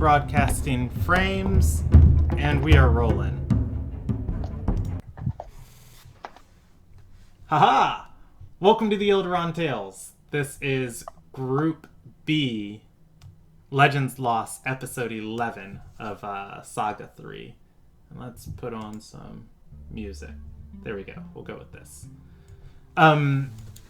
broadcasting frames, and we are rolling. Haha! Welcome to the Ilderon Tales. This is Group B, Legends Lost, Episode 11 of Saga 3. And let's put on some music. There we go. We'll go with this.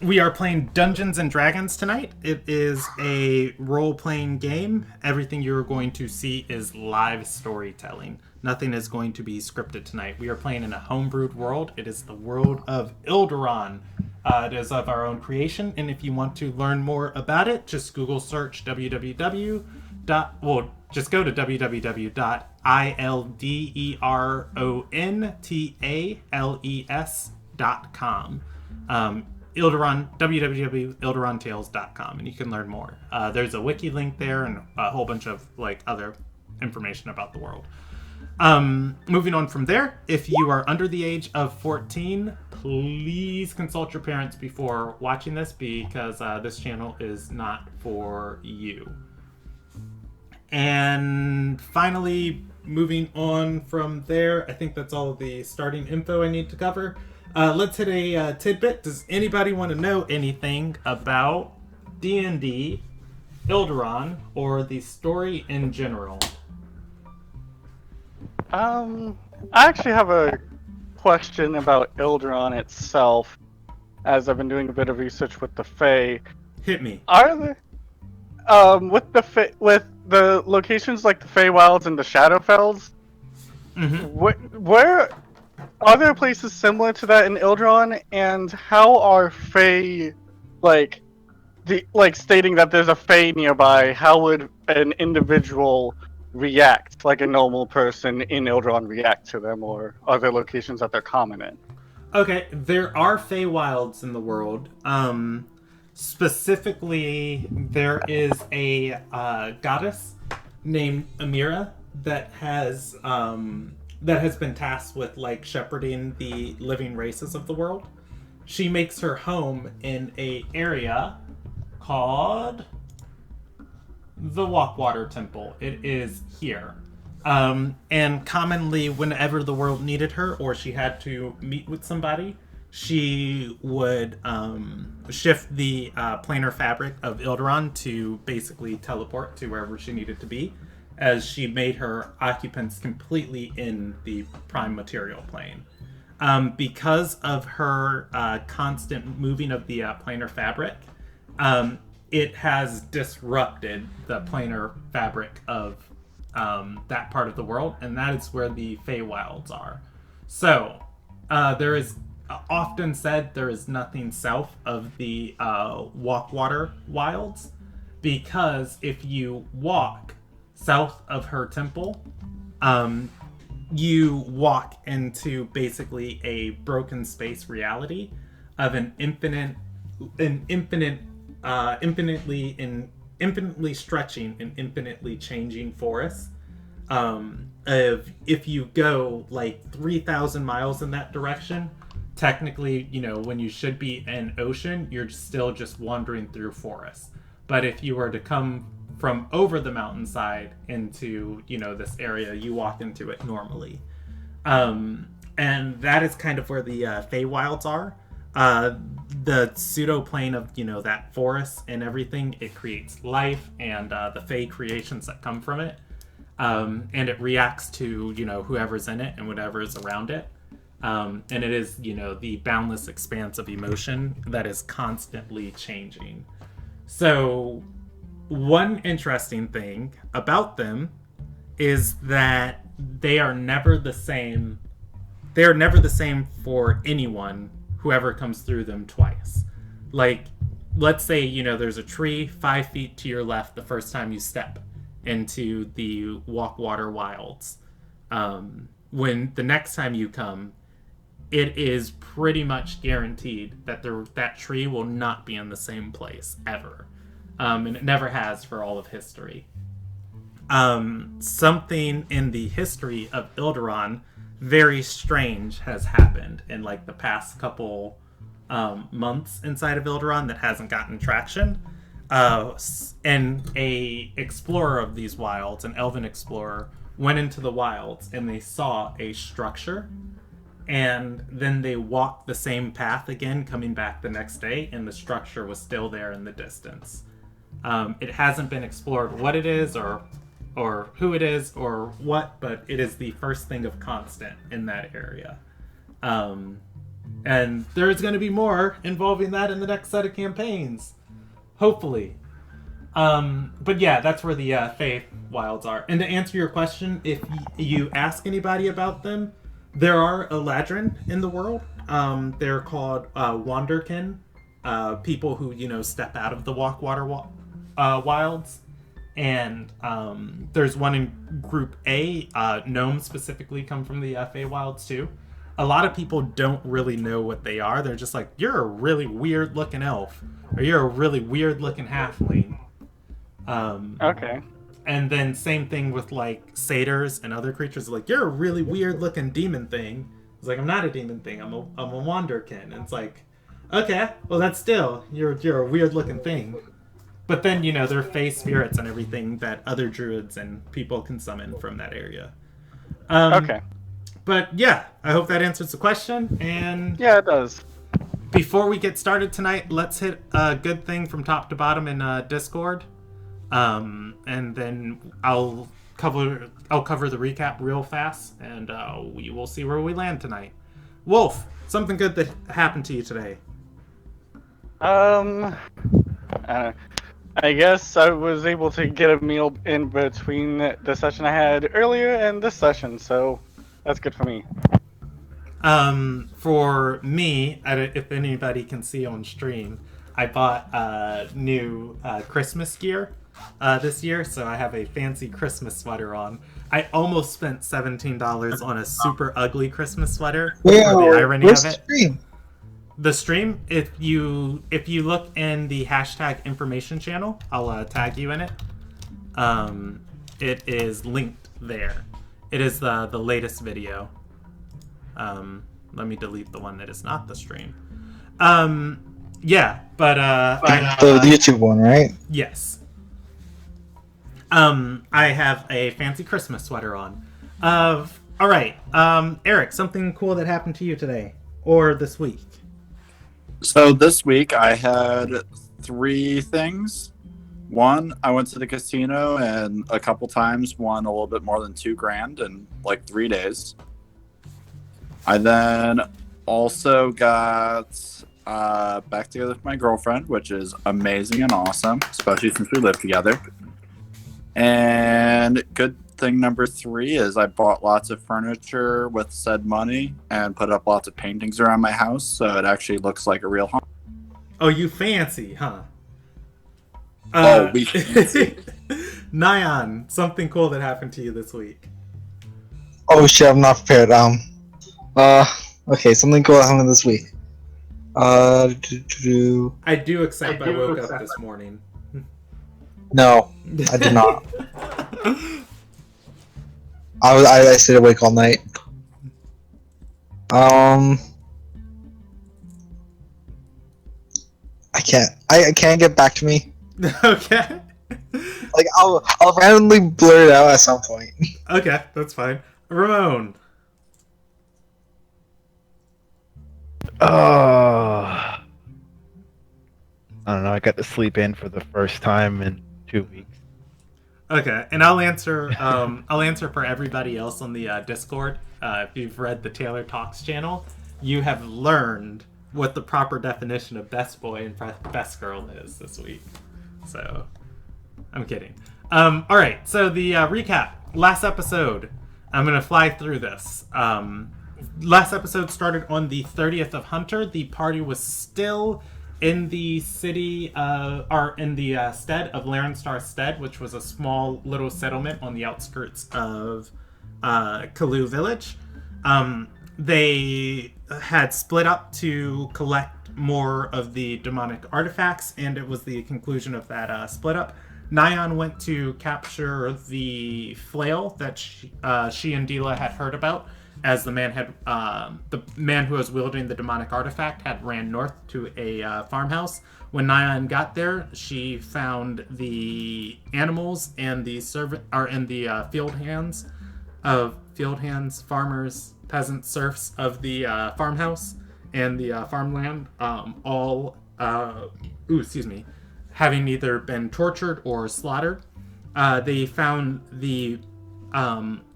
We are playing Dungeons and Dragons tonight. It is a role-playing game. Everything you're going to see is live storytelling. Nothing is going to be scripted tonight. We are playing in a homebrewed world. It is the world of Ilderon. It is of our own creation, and if you want to learn more about it, just Google search just go to www.ilderontales.com. www.ilderontales.com, and you can learn more. There's a wiki link there and a whole bunch of other information about the world. Moving on from there, if you are under the age of 14, please consult your parents before watching this, because this channel is not for you. And finally, moving on from there, I think that's all of the starting info I need to cover. Let's hit a tidbit. Does anybody want to know anything about D&D, Ilderon, or the story in general? I actually have a question about Ilderon itself, as I've been doing a bit of research with the Fae. Hit me. Are there, with the locations like the Feywilds and the Shadowfells, where are there places similar to that in Ilderon, and how are Fae, stating that there's a Fae nearby, how would an individual react, like a normal person in Ilderon react to them, or are there locations that they're common in? Okay, there are Feywilds in the world. Specifically, there is a goddess named Amira that has been tasked with shepherding the living races of the world. She makes her home in a area called the Walkwater Temple. It is here. And commonly, whenever the world needed her or she had to meet with somebody, she would shift the planar fabric of Ilderon to basically teleport to wherever she needed to be, as she made her occupants completely in the prime material plane. Because of her constant moving of the planar fabric, it has disrupted the planar fabric of that part of the world, and that is where the Feywilds are. So, there is often said there is nothing south of the Walkwater Wilds, because if you walk south of her temple, you walk into basically a broken space reality of an infinitely stretching and infinitely changing forest. If you go 3,000 miles in that direction, technically, when you should be in ocean, you're still just wandering through forest. But if you were to come from over the mountainside into, this area, you walk into it normally. And that is kind of where the Feywilds are. The pseudo-plane of, that forest and everything, it creates life and the Fey creations that come from it. And it reacts to, whoever's in it and whatever's around it. And it is, the boundless expanse of emotion that is constantly changing. So, one interesting thing about them is that they are never the same. They are never the same for anyone, whoever comes through them twice. Let's say, there's a tree 5 feet to your left the first time you step into the Walkwater Wilds. When the next time you come, it is pretty much guaranteed that that tree will not be in the same place ever. And it never has for all of history. Something in the history of Ilderon very strange has happened in the past couple months inside of Ilderon that hasn't gotten traction. and a explorer of these wilds, an elven explorer, went into the wilds and they saw a structure, and then they walked the same path again coming back the next day, and the structure was still there in the distance. It hasn't been explored what it is or who it is or what, but it is the first thing of constant in that area. And there's going to be more involving that in the next set of campaigns, hopefully. But yeah, that's where the Fae Wilds are. And to answer your question, if you ask anybody about them, there are Eladrin in the world. They're called Wanderkin, people who, step out of the Walkwater wilds. And there's one in Group A. Gnomes specifically come from the Fae Wilds too. A lot of people don't really know what they are. They're just like, you're a really weird looking elf, or you're a really weird looking halfling. Okay. And then same thing with like satyrs and other creatures. Like, you're a really weird looking demon thing. It's like, I'm not a demon thing. I'm a wanderkin. And it's like, okay, well that's still you're a weird looking thing. But then they're Fae spirits and everything that other druids and people can summon from that area. Okay. But yeah, I hope that answers the question. And yeah, it does. Before we get started tonight, let's hit a good thing from top to bottom in Discord. And then I'll cover the recap real fast, and we will see where we land tonight. Wolf, something good that happened to you today. I guess I was able to get a meal in between the session I had earlier and this session, so that's good for me. For me, if anybody can see on stream, I bought new Christmas gear this year, so I have a fancy Christmas sweater on. I almost spent $17 on a super ugly Christmas sweater. Yeah, the irony of it. Stream? The stream, if you look in the hashtag information channel, I'll tag you in it. It is linked there. It is the latest video. Let me delete the one that is not the stream. Yeah, but the YouTube one, right? Yes. I have a fancy Christmas sweater on. All right, Eric, something cool that happened to you today or this week? So this week I had 3 things. One, I went to the casino and a couple times won a little bit more than $2,000 in like 3 days. I then also got back together with my girlfriend, which is amazing and awesome, especially since we live together. And good thing number 3 is I bought lots of furniture with said money and put up lots of paintings around my house, so it actually looks like a real home. Oh, you fancy, huh? We fancy. Nyan, something cool that happened to you this week. Oh shit, I'm not prepared. Okay, something cool happened this week. I do accept I woke up this morning. No, I did not. I stayed awake all night. I can't get back to me. Okay. Like I'll randomly blur it out at some point. Okay, that's fine. Ramon. I don't know. I got to sleep in for the first time in 2 weeks. Okay, and I'll answer. I'll answer for everybody else on the Discord. If you've read the Taylor Talks channel, you have learned what the proper definition of best boy and best girl is this week. So, I'm kidding. All right. So the recap. Last episode. I'm gonna fly through this. Last episode started on the 30th of Hunter. The party was still in the city, or in the stead of Larenstar Stead, which was a small little settlement on the outskirts of Kalu Village. They had split up to collect more of the demonic artifacts, and it was the conclusion of that split up. Nyan went to capture the flail that she and Dila had heard about, as the man who was wielding the demonic artifact had ran north to a farmhouse. When Nyan got there, she found the animals and the field hands, farmers, peasants, serfs of the farmhouse and the farmland, having either been tortured or slaughtered. They found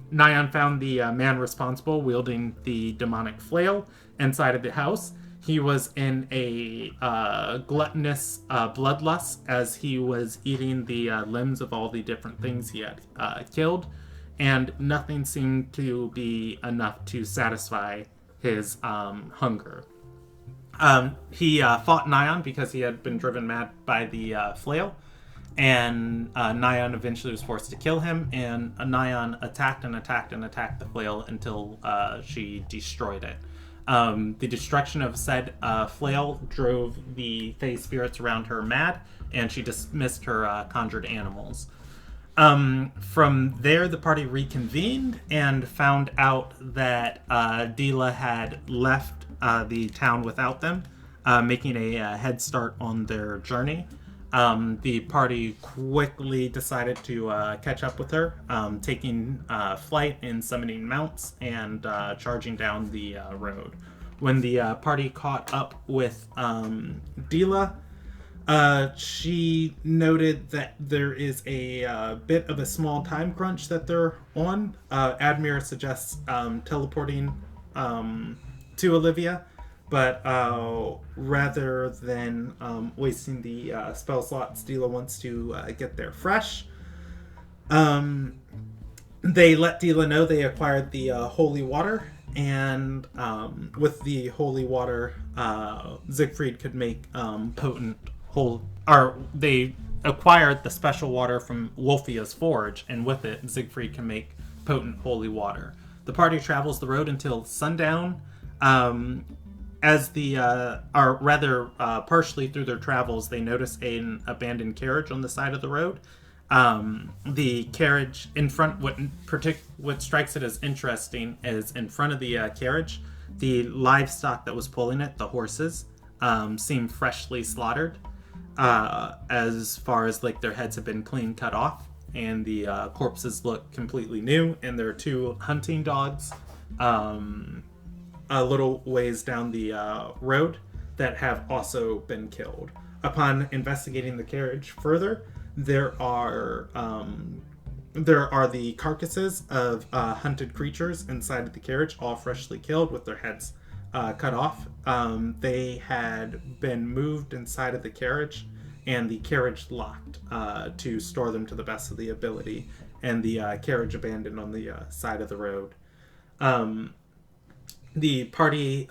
Nyan found the man responsible wielding the demonic flail inside of the house. He was in a gluttonous bloodlust as he was eating the limbs of all the different things he had killed, and nothing seemed to be enough to satisfy his hunger. He fought Nyan because he had been driven mad by the flail, and Nyan eventually was forced to kill him, and Nyan attacked the flail until she destroyed it. The destruction of said flail drove the Fey spirits around her mad, and she dismissed her conjured animals. From there, the party reconvened and found out that Dila had left the town without them, making a head start on their journey. The party quickly decided to catch up with her, taking flight and summoning mounts and charging down the road. When the party caught up with Dila, she noted that there is a bit of a small time crunch that they're on. Admir suggests teleporting to Olivia, but rather than wasting the spell slots, Dila wants to get there fresh. They let Dila know they acquired the holy water, and with the holy water, Siegfried could make potent they acquired the special water from Wolfia's forge, and with it, Siegfried can make potent holy water. The party travels the road until sundown. Partially through their travels, they notice an abandoned carriage on the side of the road. The carriage in front, what strikes it as interesting is in front of the carriage, the livestock that was pulling it, the horses, seem freshly slaughtered. As far as like their heads have been clean cut off, and the corpses look completely new, and there are two hunting dogs a little ways down the road that have also been killed. Upon investigating the carriage further, there are the carcasses of hunted creatures inside of the carriage, all freshly killed with their heads cut off. They had been moved inside of the carriage, and the carriage locked to store them to the best of the ability, and the carriage abandoned on the side of the road. The party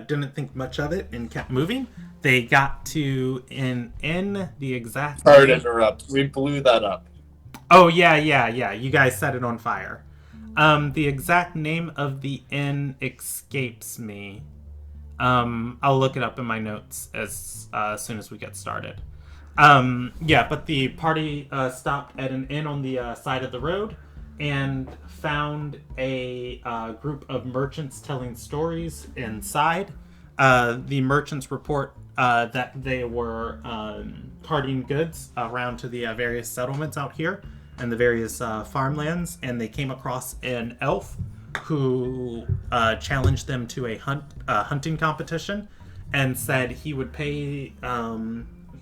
didn't think much of it and kept moving. They got to an inn, the exact... Sorry to interrupt. We blew that up. Oh, yeah. You guys set it on fire. The exact name of the inn escapes me. I'll look it up in my notes as soon as we get started. But the party stopped at an inn on the side of the road and found a group of merchants telling stories inside. The merchants report that they were carting goods around to the various settlements out here and the various farmlands, and they came across an elf who challenged them to a hunting competition and said he would pay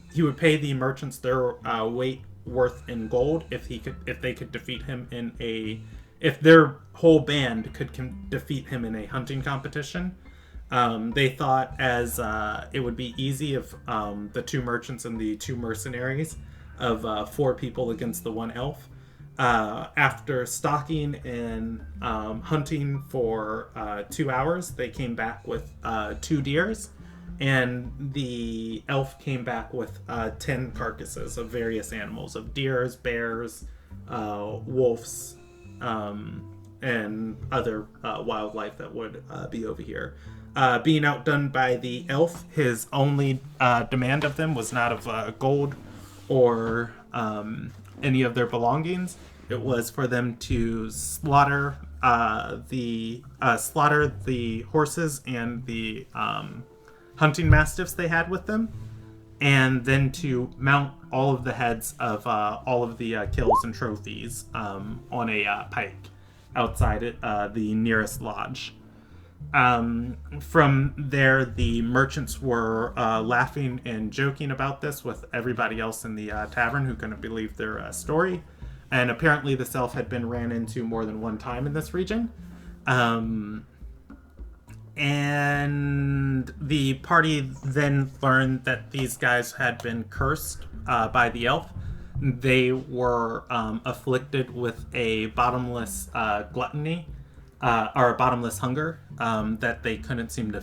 the merchants their weight worth in gold if they could defeat him if their whole band could defeat him in a hunting competition. They thought as it would be easy if the two merchants and the two mercenaries of 4 people against the one elf. After stalking and hunting for 2 hours, they came back with 2 deers, and the elf came back with 10 carcasses of various animals, of deers, bears, wolves, and other wildlife that would be over here. Being outdone by the elf, his only demand of them was not of gold or any of their belongings. It was for them to slaughter the horses and the hunting mastiffs they had with them, and then to mount all of the heads of all of the kills and trophies on a pike outside the nearest lodge. From there, the merchants were laughing and joking about this with everybody else in the tavern who couldn't believe their story. And apparently this elf had been ran into more than one time in this region. And the party then learned that these guys had been cursed by the elf. They were afflicted with a bottomless gluttony, or a bottomless hunger that they couldn't seem to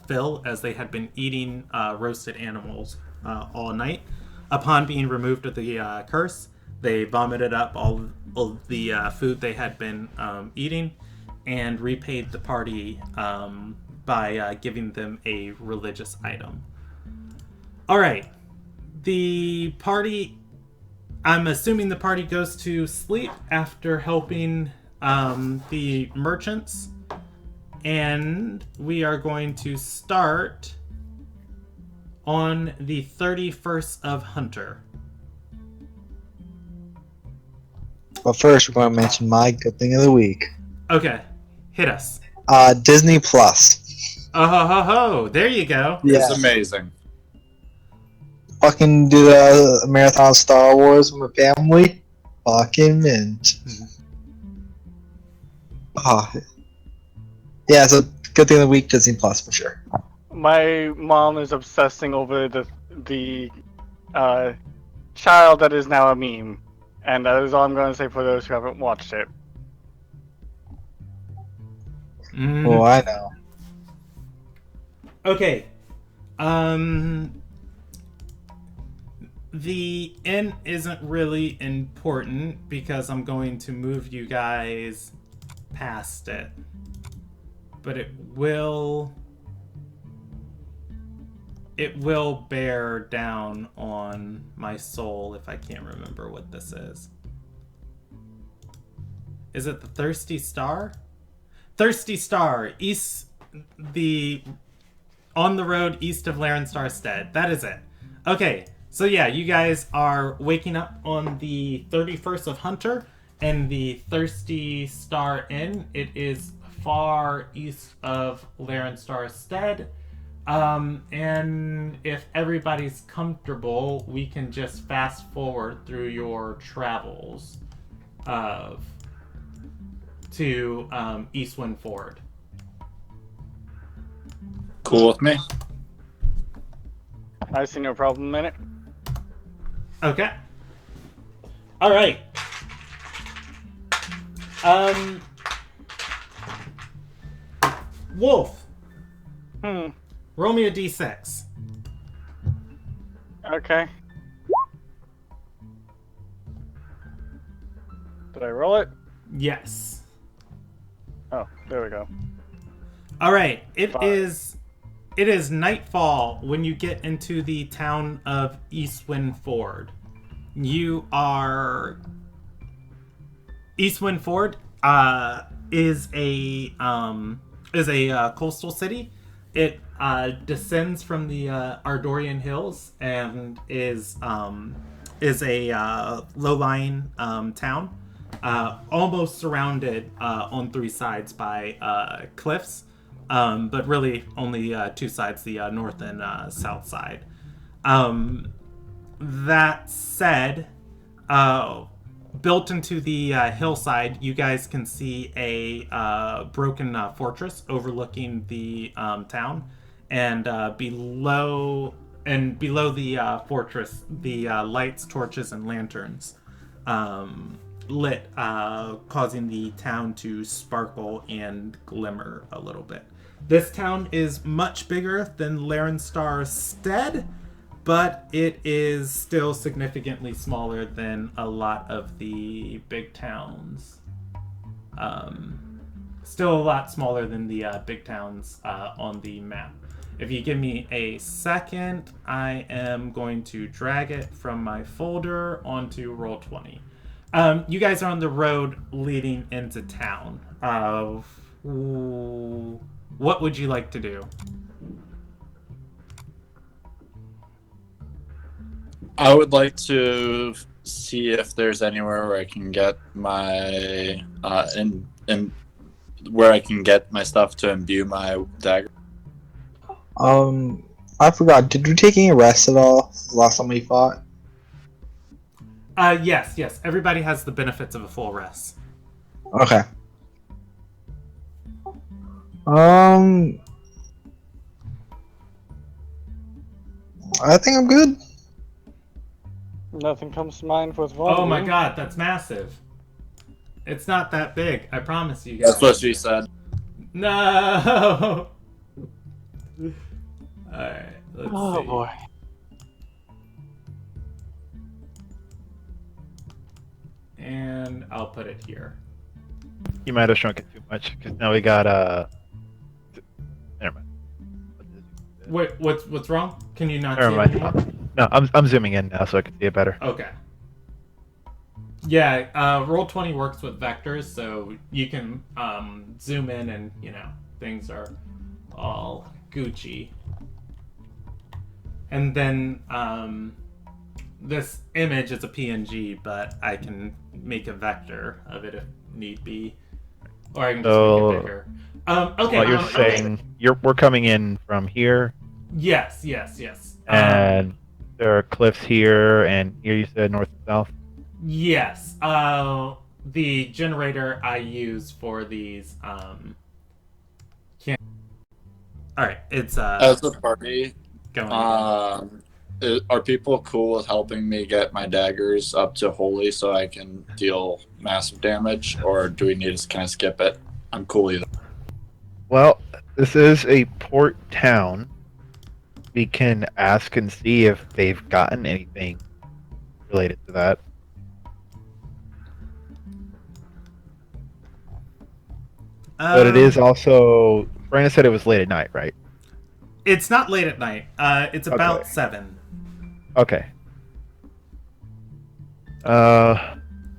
fill, as they had been eating roasted animals all night. Upon being removed of the curse, they vomited up all of the food they had been eating, and repaid the party by giving them a religious item. All right. The party, I'm assuming the party goes to sleep after helping the merchants. And we are going to start on the 31st of Hunter. But first, we're going to mention my good thing of the week. Okay. Hit us. Disney Plus. Oh, ho, ho, ho. There you go. Yeah. It's amazing. Fucking do the marathon Star Wars with my family. Fucking mint. Oh. Yeah, it's a good thing of the week, Disney Plus for sure. My mom is obsessing over the child that is now a meme, and that is all I'm going to say for those who haven't watched it. Oh, I know. Okay. The N isn't really important because I'm going to move you guys past it. But it will bear down on my soul if I can't remember what this is. Is it the Thirsty Star? Thirsty Star, on the road east of Larenstar Stead. That is it. Okay, so yeah, you guys are waking up on the 31st of Hunter and the Thirsty Star Inn. It is far east of Larenstar Stead. And if everybody's comfortable, we can just fast forward through your travels to Eastwind Ford. Cool with me. I see no problem in it. Okay. All right. Wolf. Roll me a d6. Okay. Did I roll it? Yes. Oh, there we go. All right. It 5. is nightfall when you get into the town of Eastwind Ford. You are Eastwind Ford is a coastal city. It descends from the Ardorian Hills and is a low-lying town, almost surrounded on three sides by cliffs, but really only two sides, the north and south side. That said, built into the hillside, you guys can see a broken fortress overlooking the town, and below the fortress, the lights, torches, and lanterns lit, causing the town to sparkle and glimmer a little bit. This town is much bigger than Larenstar Stead, but it is still significantly smaller than a lot of the big towns. Still a lot smaller than the big towns on the map. If you give me a second, I am going to drag it from my folder onto Roll20. You guys are on the road leading into town. What would you like to do? I would like to see if there's anywhere where I can get my in where I can get my stuff to imbue my dagger. I forgot. Did we take any rest at all since the last time we fought? Yes. Everybody has the benefits of a full rest. Okay. I think I'm good. Nothing comes to mind for volume. Oh my god, that's massive. It's not that big, I promise you guys. That's what she said. No! Alright, let's see. Oh boy. And I'll put it here. You might have shrunk it too much because now we got Never mind. Wait, what's wrong? Can you not Never see it mind. anymore? No, I'm zooming in now so I can see it better. Okay. Yeah, Roll20 works with vectors, so you can zoom in and, things are all Gucci. And then this image is a PNG, but I can make a vector of it if need be. Or I can just make it bigger. Okay. Well, you're saying we're coming in from here. Yes. And there are cliffs here, and here you said north and south. Yes. The generator I use for these can't. All right, it's As a party, going. are people cool with helping me get my daggers up to holy so I can deal massive damage, or do we need to kind of skip it? I'm cool either. Well, this is a port town. We can ask and see if they've gotten anything related to that. But it is also. Brandon said it was late at night, right? It's not late at night. It's about Okay. 7. Okay.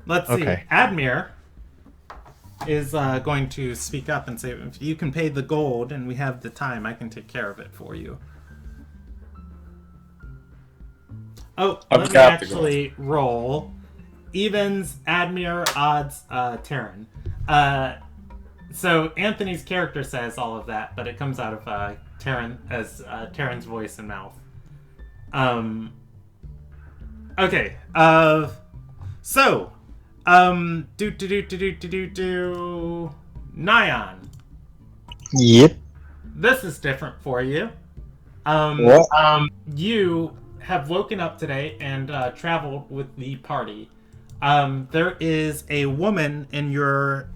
Let's see. Okay. Admir is going to speak up and say, if you can pay the gold and we have the time, I can take care of it for you. Oh, I've let me got the actually roll. Evens, Admir, odds, Terran. So Anthony's character says all of that, but it comes out of Terran as Terran's voice and mouth. Okay. So, Nyan. Yep. This is different for you. What? You have woken up today and traveled with the party. There is a woman in your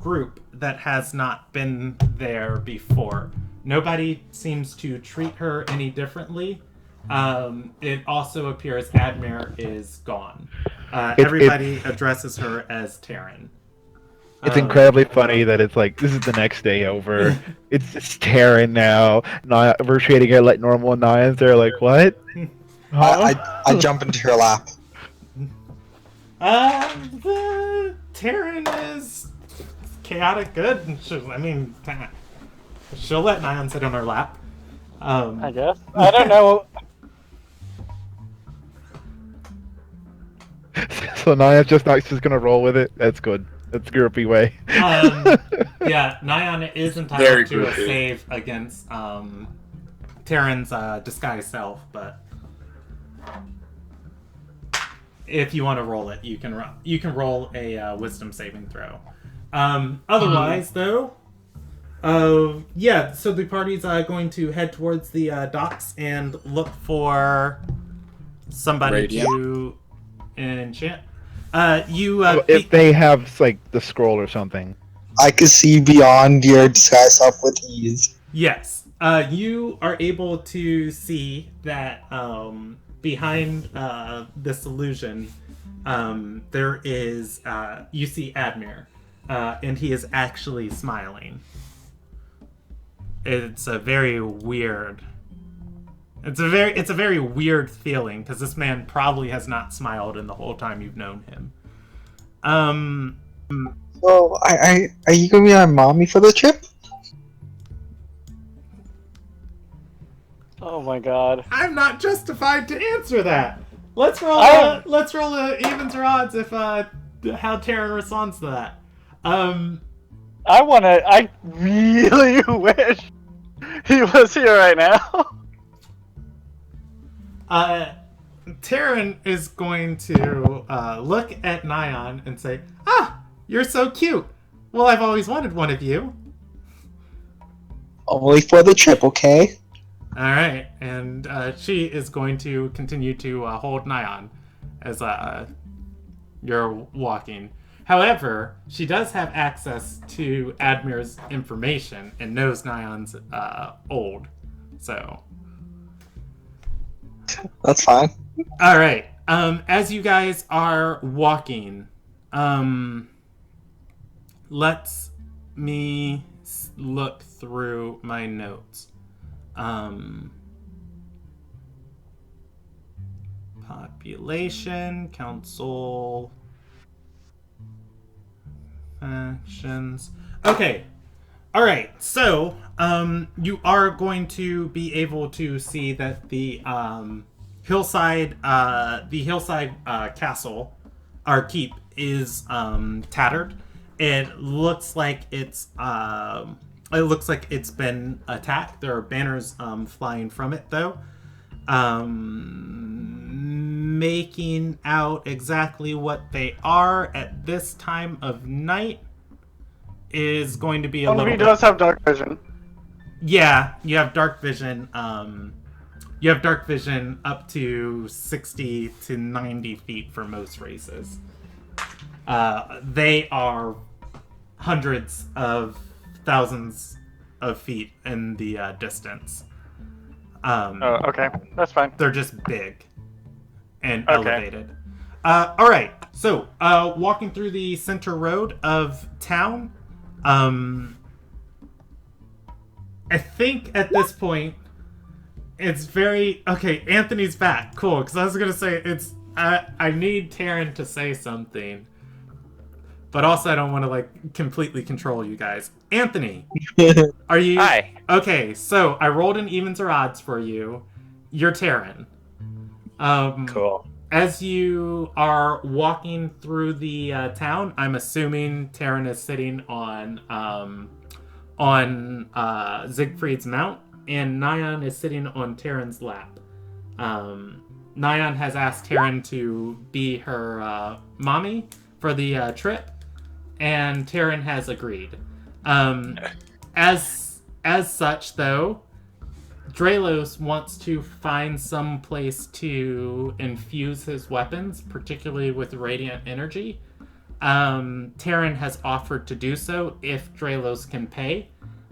group that has not been there before. Nobody seems to treat her any differently. It also appears Admir is gone. Everybody addresses her as Terran. It's incredibly funny that it's like, this is the next day over. It's just Terran now. We're treating her like normal Nyans. They're like, what? I jump into her lap. The Terran is chaotic good. She'll let Nyan sit on her lap. I guess. I don't know. So Naya's just gonna roll with it. That's good. That's groupie way. Yeah, Nyan is Very entitled to a groupie. save against Terran's disguised self, but if you want to roll it, you can roll a wisdom saving throw. Otherwise, though, yeah. So the party's going to head towards the docks and look for somebody Radiant. to enchant. If they have like the scroll or something. I can see beyond your disguise self with ease. Yes. You are able to see that behind this illusion, there is you see Admir, and he is actually smiling. It's a very weird. It's a very weird feeling because this man probably has not smiled in the whole time you've known him. So, are you gonna be my mommy for the trip? Oh my god. I'm not justified to answer that. Let's roll. I- Let's roll evens or odds if how Taryn responds to that. I really wish he was here right now. Taryn is going to look at Nyan and say, "Ah, you're so cute. Well, I've always wanted one of you." Only for the trip, okay? All right, and she is going to continue to hold Nyan as you're walking. However, she does have access to Admir's information and knows Nyan's old. So, That's fine. all right. As you guys are walking, let's me look through my notes. Population, council, factions. Okay. All right. So, you are going to be able to see that the hillside castle, our keep, is tattered. It looks like it's been attacked. There are banners flying from it, though. Making out exactly what they are at this time of night is going to be a little He bit... does have dark vision. Yeah, you have dark vision. You have dark vision up to 60 to 90 feet for most races. They are hundreds of thousands of feet in the distance. Okay, that's fine. They're just big and Okay. elevated. All right, so walking through the center road of town, I think at this point it's very okay. Anthony's back, cool. Because I was gonna say I need Taryn to say something, but also I don't want to like completely control you guys. Anthony, are you? Hi. Okay, so I rolled an evens or odds for you. You're Taryn. Cool. As you are walking through the town, I'm assuming Taryn is sitting on Siegfried's mount, and Nyan is sitting on Taryn's lap. Nyan has asked Taryn to be her mommy for the trip, and Taryn has agreed. As such, though, Draelos wants to find some place to infuse his weapons, particularly with radiant energy. Taryn has offered to do so if Draelos can pay,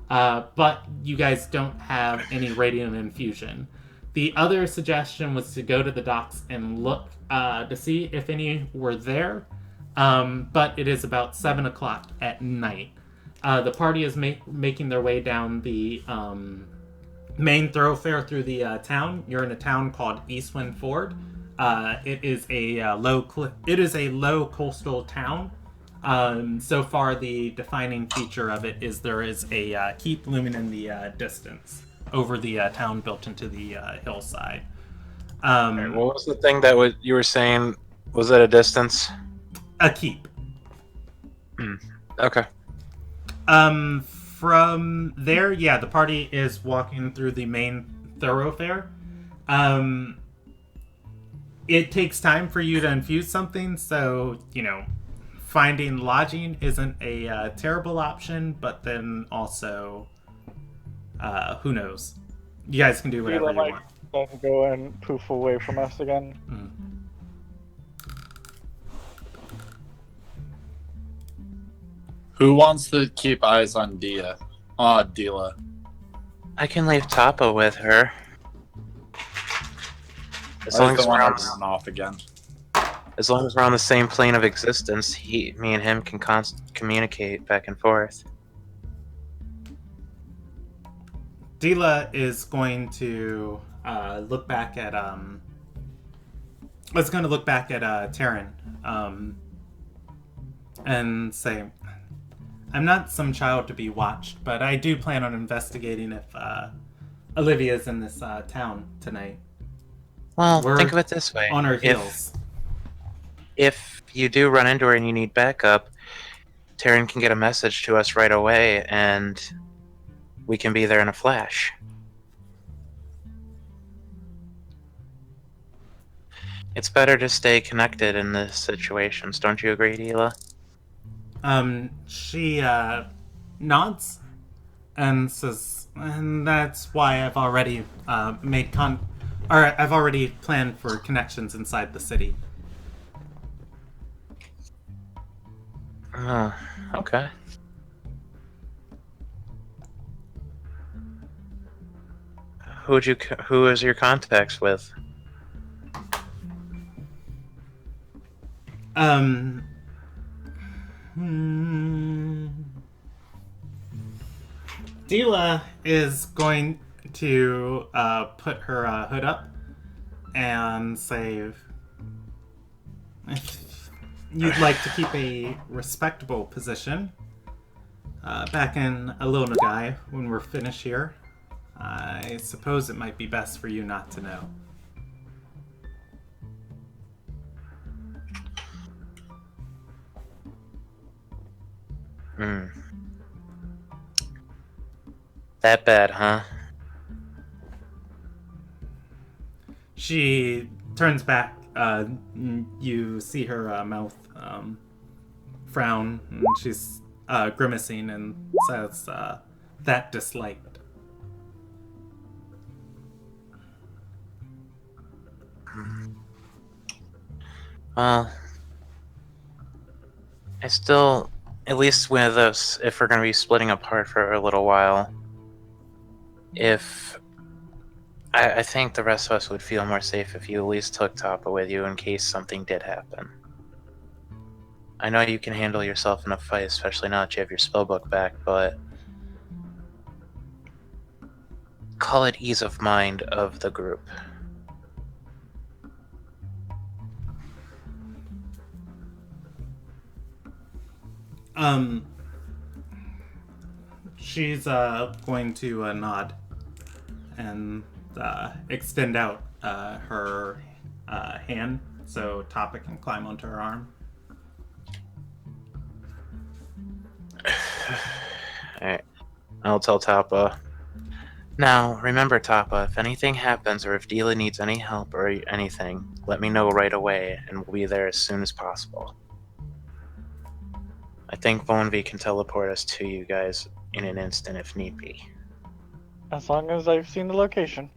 but you guys don't have any radiant infusion. The other suggestion was to go to the docks and look to see if any were there, but it is about 7 o'clock at night. The party is making their way down the main thoroughfare through the town. You're in a town called Eastwind Ford. It is a low coastal town. So far, the defining feature of it is there is a keep looming in the distance over the town built into the hillside. What was the thing that you were saying was at a distance? A keep. Okay. From there, yeah, the party is walking through the main thoroughfare. It takes time for you to infuse something, so, finding lodging isn't a terrible option, but then also, who knows? You guys can do whatever you want. Don't go and poof away from us again. Who wants to keep eyes on Dila? I can leave Tapa with her. As I long just as, don't we're want on, to run off again. as long as we're on the same plane of existence, me and him can communicate back and forth. Dila is going to look back at Taryn. and say, I'm not some child to be watched, but I do plan on investigating if Olivia's in this town tonight. Well, We're think of it this way. On our heels. If you do run into her and you need backup, Taryn can get a message to us right away, and we can be there in a flash. It's better to stay connected in this situations, don't you agree, Dila? She nods and says, and that's why I've already I've already planned for connections inside the city. Oh, okay. Who is your contacts with? Dila is going to put her hood up and say, if you'd like to keep a respectable position back in Alonagai when we're finished here, I suppose it might be best for you not to know. That bad, huh? She turns back. You see her mouth frown, and she's grimacing and says, that disliked. Well, I still, at least with us, if we're going to be splitting apart for a little while, I think the rest of us would feel more safe if you at least took Tapa with you in case something did happen. I know you can handle yourself in a fight, especially now that you have your spellbook back, but call it ease of mind of the group. She's going to nod and extend out her hand so Tapa can climb onto her arm. Alright, I'll tell Tapa. Now, remember Tapa, if anything happens or if Dila needs any help or anything, let me know right away and we'll be there as soon as possible. I think Bonvi can teleport us to you guys in an instant if need be. As long as I've seen the location.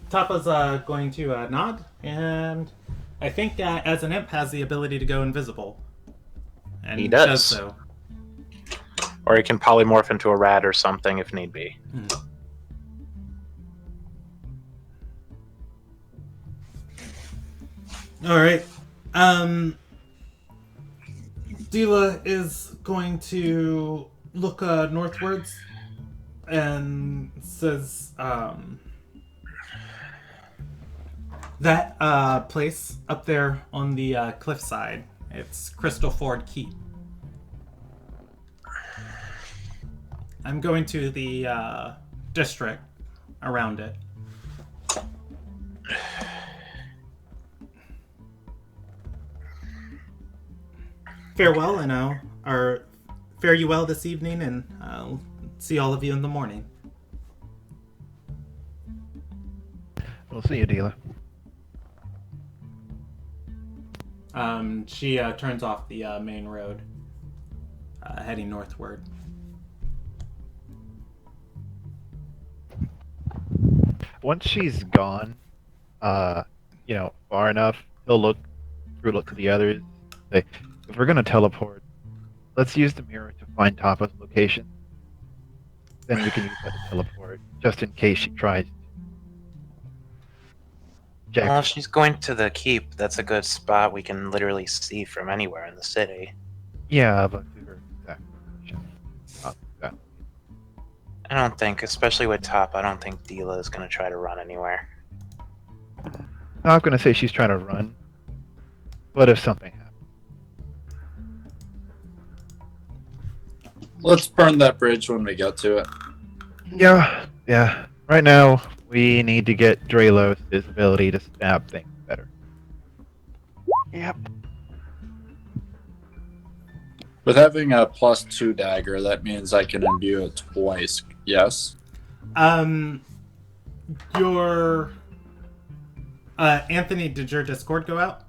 Tapa's going to nod, and I think as an imp has the ability to go invisible. And He does. so. Or he can polymorph into a rat or something if need be. Alright. Dila is going to look northwards and says, that place up there on the cliffside, it's Crystal Ford Keep. I'm going to the district around it. Farewell, and fare you well this evening, and I'll see all of you in the morning. We'll see you, Dila. She turns off the main road, heading northward. Once she's gone, far enough, he'll look to the others. Say, if we're gonna teleport, let's use the mirror to find Tapa's location. Then we can use that to teleport, just in case she tries. Jack. Well, if she's going to the keep, that's a good spot we can literally see from anywhere in the city. Yeah, but to her exact location. Not that. I don't think, especially with Top, I don't think Dila is going to try to run anywhere. Not gonna say she's trying to run, but if something happens. Let's burn that bridge when we get to it. Yeah. Right now, we need to get Draylos his ability to stab things better. Yep. With having a +2 dagger, that means I can imbue it twice. Yes. Your Anthony, did your Discord go out?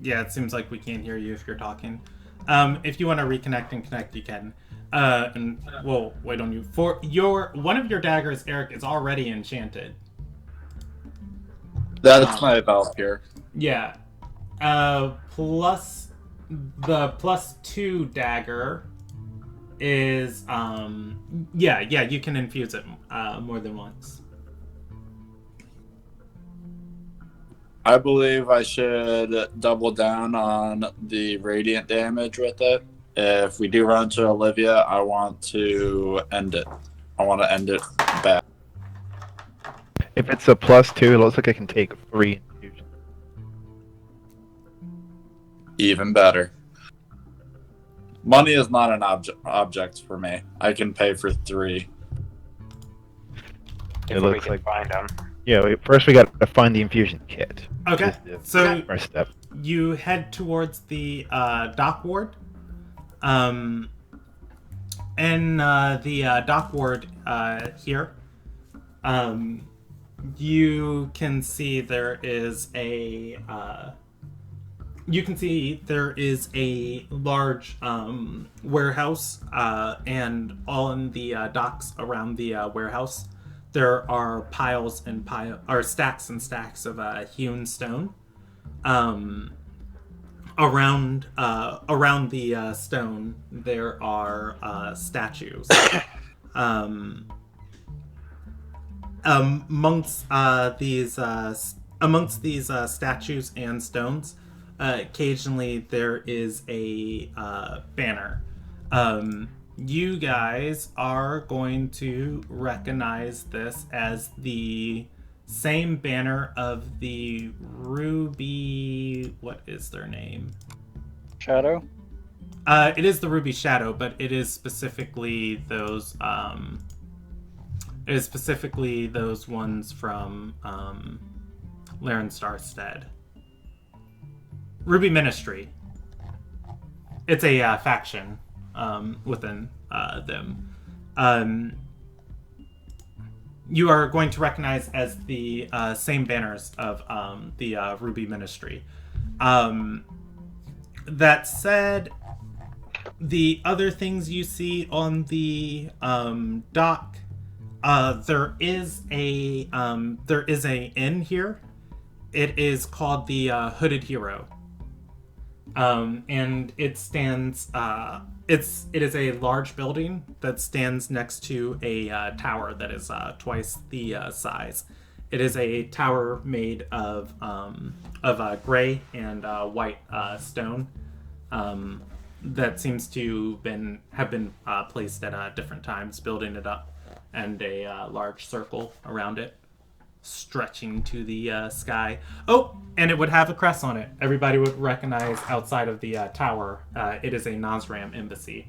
Yeah, it seems like we can't hear you if you're talking. If you want to reconnect and connect, you can. And we'll wait on you. For one of your daggers, Eric, is already enchanted. That's my Valkyr. Yeah. Plus the +2 dagger is yeah, you can infuse it more than once. I believe I should double down on the radiant damage with it. If we do run into Olivia, I want to end it. I want to end it bad. If it's a +2, it looks like I can take 3 infusions. Even better. Money is not an object for me. I can pay for 3. It If we looks can like find them. first we got to find the infusion kit. Okay, so First step. you head towards the dock ward. In the dock ward here, you can see there is a large warehouse, and all in the docks around the warehouse, there are piles and stacks and stacks of hewn stone. Around the stone, there are statues. Amongst these statues and stones, occasionally there is a banner. You guys are going to recognize this as the same banner of the Ruby... What is their name? Shadow? It is the Ruby Shadow, but it is specifically those... It is specifically those ones from Laren Starstead. Ruby Ministry. It's a faction within them. You are going to recognize as the same banners of the Ruby Ministry. That said, the other things you see on the dock, there is a inn here. It is called the Hooded Hero, and it stands. It is a large building that stands next to a tower that is twice the size. It is a tower made of gray and white stone that seems to have been placed at different times, building it up, and a large circle around it, stretching to the sky. Oh, and it would have a crest on it. Everybody would recognize outside of the tower. It is a Nazram embassy.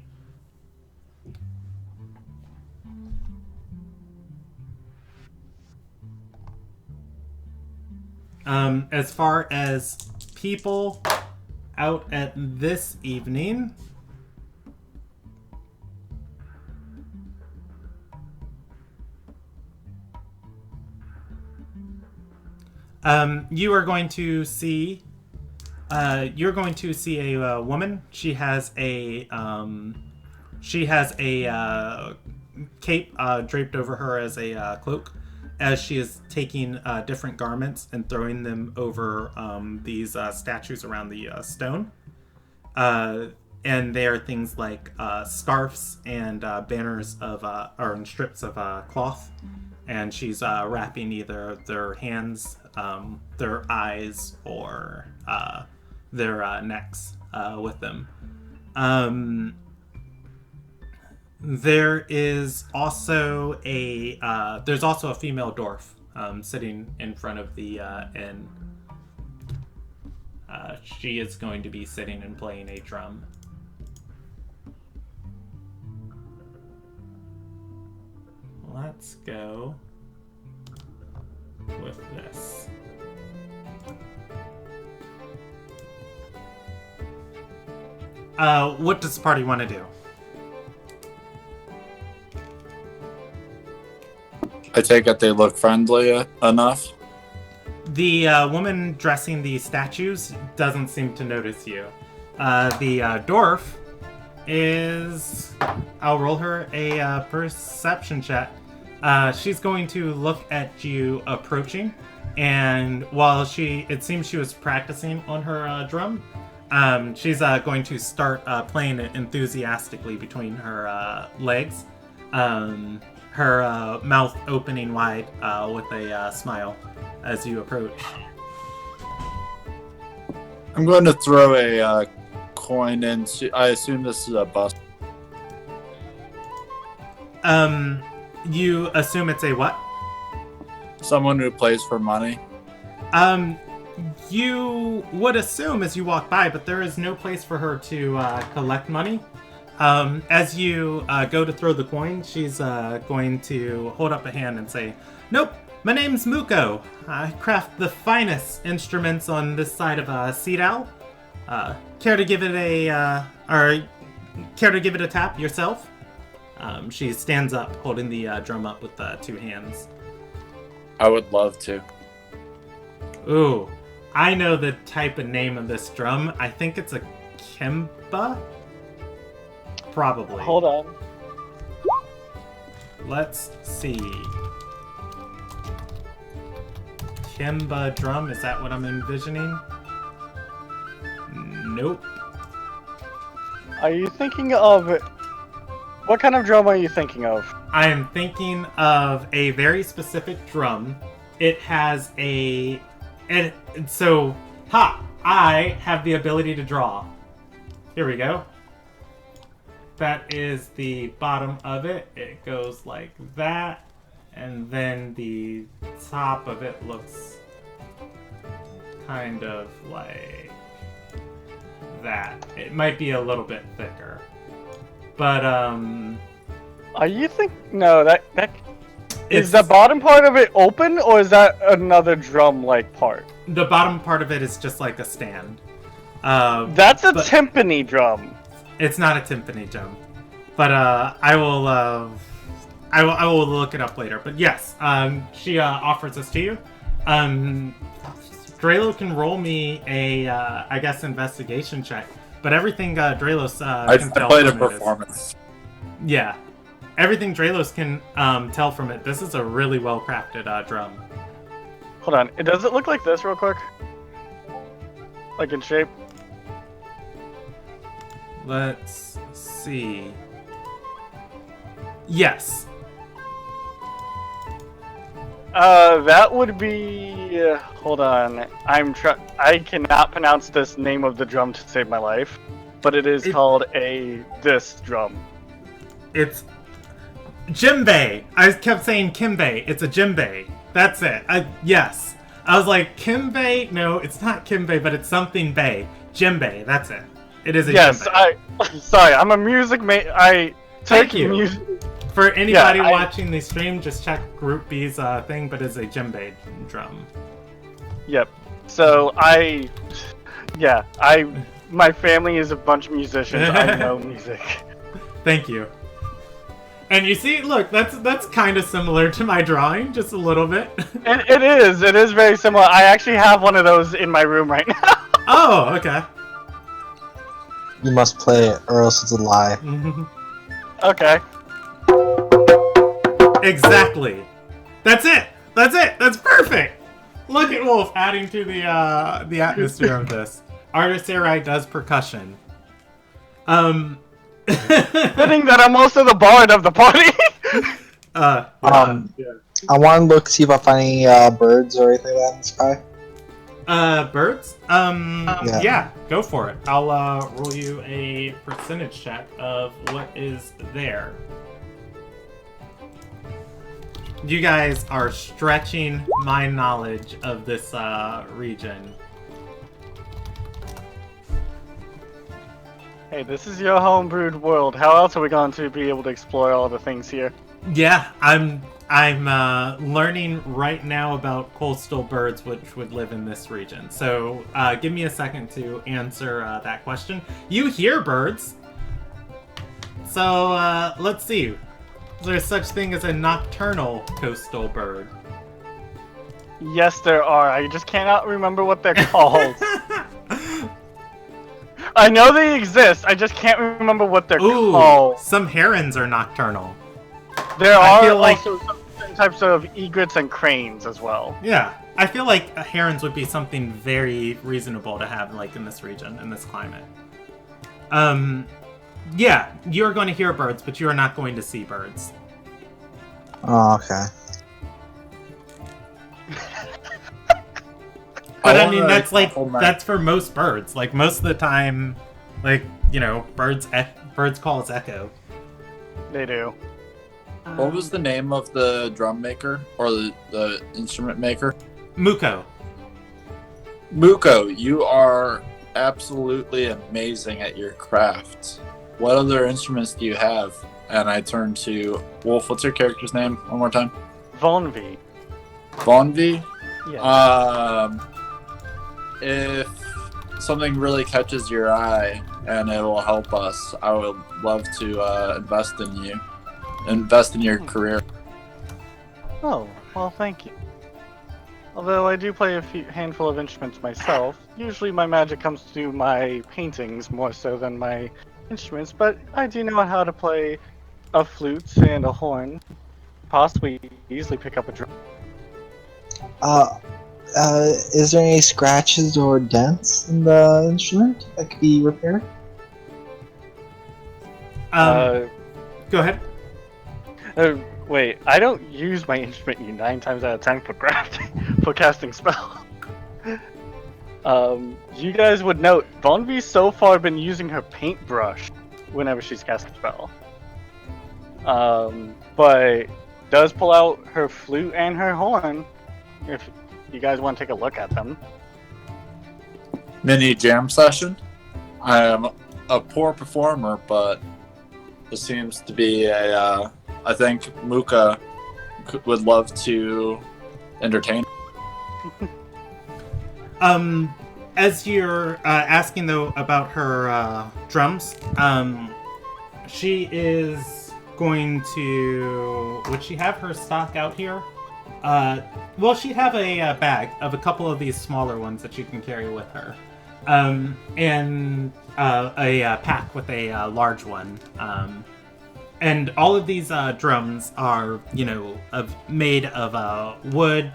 As far as people out at this evening, you are going to see. You're going to see a woman. She has a cape draped over her as a cloak, as she is taking different garments and throwing them over these statues around the stone. And they are things like scarves and banners of or strips of cloth. And she's wrapping either their hands, their eyes, or their necks with them. There is also a female dwarf sitting in front of the inn. She is going to be sitting and playing a drum. Let's go with this. What does the party want to do? I take it they look friendly enough. The woman dressing the statues doesn't seem to notice you. The dwarf is... I'll roll her a perception check. She's going to look at you approaching, and while it seems she was practicing on her drum, she's going to start playing it enthusiastically between her legs, her mouth opening wide with a smile as you approach. I'm going to throw a coin into... I assume this is a bust. You assume it's a what? Someone who plays for money. You would assume as you walk by, but there is no place for her to collect money. As you go to throw the coin, she's going to hold up a hand and say, "Nope, my name's Muko. I craft the finest instruments on this side of Seedal. Care to give it a tap yourself?" She stands up, holding the drum up with two hands. I would love to. Ooh, I know the type of name of this drum. I think it's a kimba? Probably. Hold on. Let's see. Kimba drum, is that what I'm envisioning? Nope. Are you thinking of... What kind of drum are you thinking of? I am thinking of a very specific drum. It has a... I have the ability to draw. Here we go. That is the bottom of it. It goes like that. And then the top of it looks kind of like that. It might be a little bit thicker. But, Are you No, that... Is It's- the bottom part of it open, or is that another drum-like part? the bottom part of it is just like a stand. That's a but- timpani drum. It's not a timpani drum, but I will look it up later. But yes, she offers this to you. Drelo can roll me a I guess investigation check, but everything Drelos I can tell played a from it is- performance. yeah, everything Drelos can tell from it. This is a really well crafted drum. Hold on. Does it look like this real quick? Like in shape? Let's see. Yes. That would be... hold on. I cannot pronounce this name of the drum to save my life. But it is called this drum. It's djembe. I kept saying kimbe. It's a djembe. That's it. Yes. I was like, kimbe? No, it's not kimbe, but it's something bay. Djembe. That's it. It is a Yes, djembe. sorry, I'm a music I Thank take you. music... For anybody Yeah, watching the stream, just check Group B's thing, but it's a djembe drum. Yep. So my family is a bunch of musicians. I know music. Thank you. And you see, look, that's kind of similar to my drawing, just a little bit. It is very similar. I actually have one of those in my room right now. Oh, okay. You must play it, or else it's a lie. Okay. Exactly. That's it. That's perfect. Look at Wolf adding to the atmosphere of this. Artist Sarai does percussion. Fitting that I'm also the bard of the party. I want to look see if I find any birds or anything like that in the sky. Birds? Yeah. Yeah, go for it. I'll roll you a percentage check of what is there. You guys are stretching my knowledge of this region. Hey, this is your homebrewed world. How else are we going to be able to explore all the things here? Yeah, I'm learning right now about coastal birds which would live in this region. So give me a second to answer that question. You hear birds. So let's see. Is there such thing as a nocturnal coastal bird? Yes, there are. I just cannot remember what they're called. I know they exist. I just can't remember what they're Ooh, called. some herons are nocturnal. There I are feel like- also some types of egrets and cranes as well. Yeah, I feel like herons would be something very reasonable to have, like, in this region, in this climate. Yeah, you're going to hear birds, but you are not going to see birds. Oh, okay. But I wanna mean, that's like, compliment- that's for most birds. Like, most of the time, like, you know, birds call us echo. They do. What was the name of the drum maker or the instrument maker? Muko. Muko, you are absolutely amazing at your craft. What other instruments do you have? And I turn to Wolf. What's your character's name? One more time. Vonvi. Vonvi? Yeah. If something really catches your eye and it will help us, I would love to invest in you. Invest in your career. Oh, well, thank you. Although I do play a handful of instruments myself, usually my magic comes through my paintings more so than my instruments, but I do know how to play a flute and a horn. Possibly easily pick up a drum. Is there any scratches or dents in the instrument that could be repaired? Go ahead. Wait, I don't use my instrument 9 times out of 10 for crafting, for casting spell. You guys would note, Vonvi's so far been using her paintbrush whenever she's casting a spell. But does pull out her flute and her horn, if you guys want to take a look at them. Mini jam session. I am a poor performer, but this seems to be a. I think Muka would love to entertain. As you're asking though about her drums, she is going to. Would she have her stock out here? Well, she'd have a bag of a couple of these smaller ones that you can carry with her, and a pack with a large one. And all of these drums are, you know, made of wood,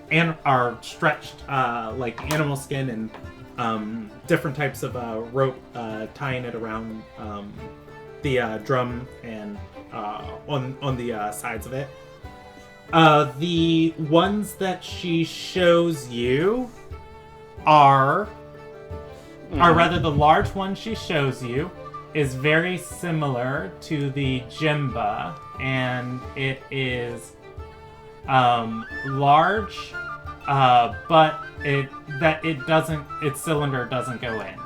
and are stretched like animal skin and different types of rope, tying it around the drum and on the sides of it. The ones that she shows you are rather the large one she shows you is very similar to the Jimba, and it is large, but its cylinder doesn't go in.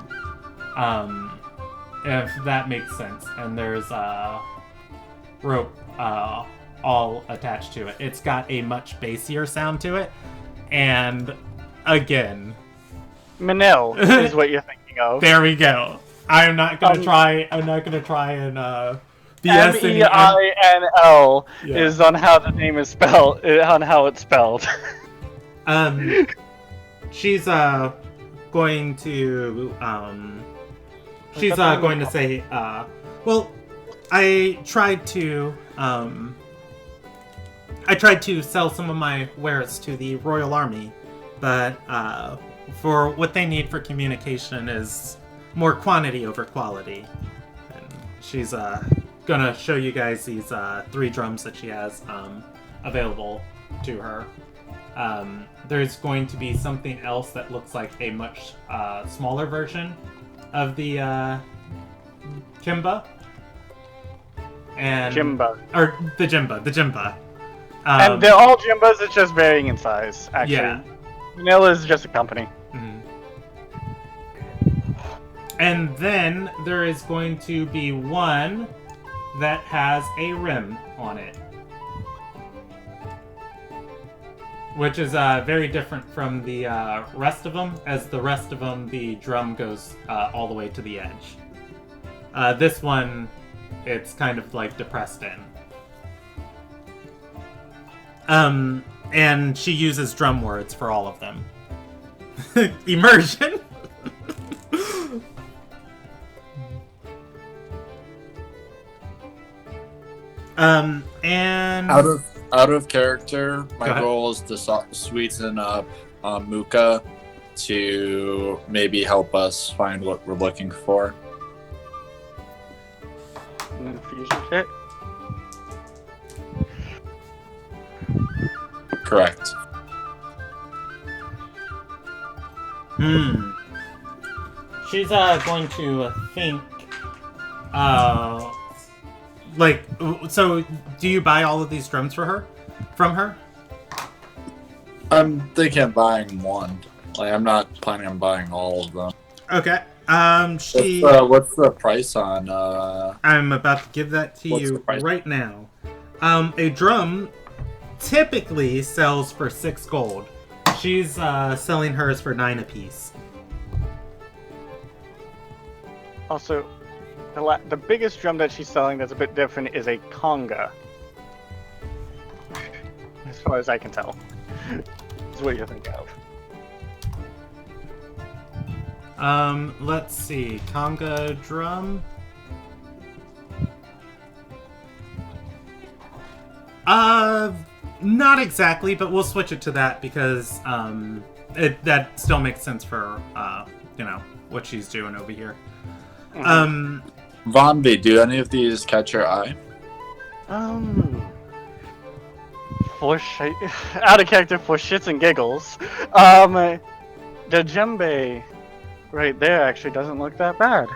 If that makes sense. And there's a rope all attached to it. It's got a much bassier sound to it, and again, Manil is what you're thinking of. there we go. I'm not gonna try and BS any. Meinl Yeah. is on how the name is spelled, on how it's spelled. She's going to going to say, well, I tried to sell some of my wares to the Royal Army, but for what they need for communication is more quantity over quality. And she's gonna show you guys these 3 drums that she has available to her. there's going to be something else that looks like a much smaller version of the Kimba. And Jimba. Or the Jimba. And they're all Jimbas, it's just varying in size, actually. Yeah. Vanilla is just a company. Mhm. And then there is going to be one that has a rim on it. Which is very different from the rest of them, as the rest of them, the drum goes all the way to the edge. This one, it's kind of like depressed in. And she uses drum words for all of them. Immersion! And... Out of character, my Go ahead. goal is to sweeten up Muka to maybe help us find what we're looking for. An infusion kit. Correct. She's going to think. So do you buy all of these drums for her? From her? I'm thinking of buying one. Like, I'm not planning on buying all of them. Okay. What's the price on? I'm about to give that to What's the you price? right now. A drum typically sells for 6 gold. She's selling hers for 9 apiece. Also, the biggest drum that she's selling that's a bit different is a conga. As far as I can tell. Is what you think of. Let's see. Conga drum. Not exactly, but we'll switch it to that because that still makes sense for what she's doing over here. Vonby, do any of these catch your eye? Out of character for shits and giggles. The djembe right there actually doesn't look that bad.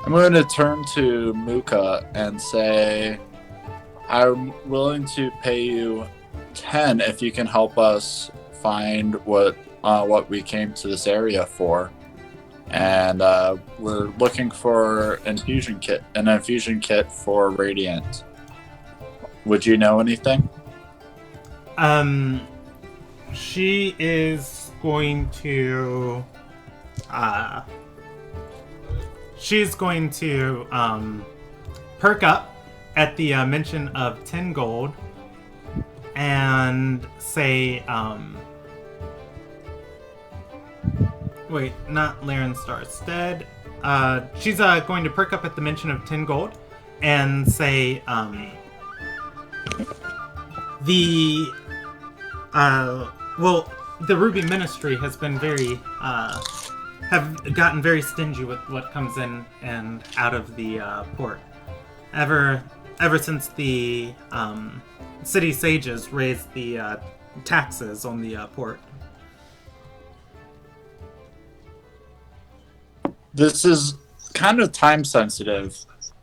I'm going to turn to Muka and say, I'm willing to pay you 10 if you can help us find what we came to this area for. And we're looking for an infusion kit for Radiant. Would you know anything? She is going to perk up at the mention of 10 gold and say wait, not Laren Starstead. She's going to perk up at the mention of 10 gold and say the Ruby Ministry has been have gotten very stingy with what comes in and out of the port. Ever since the city sages raised the taxes on the port. This is kind of time sensitive.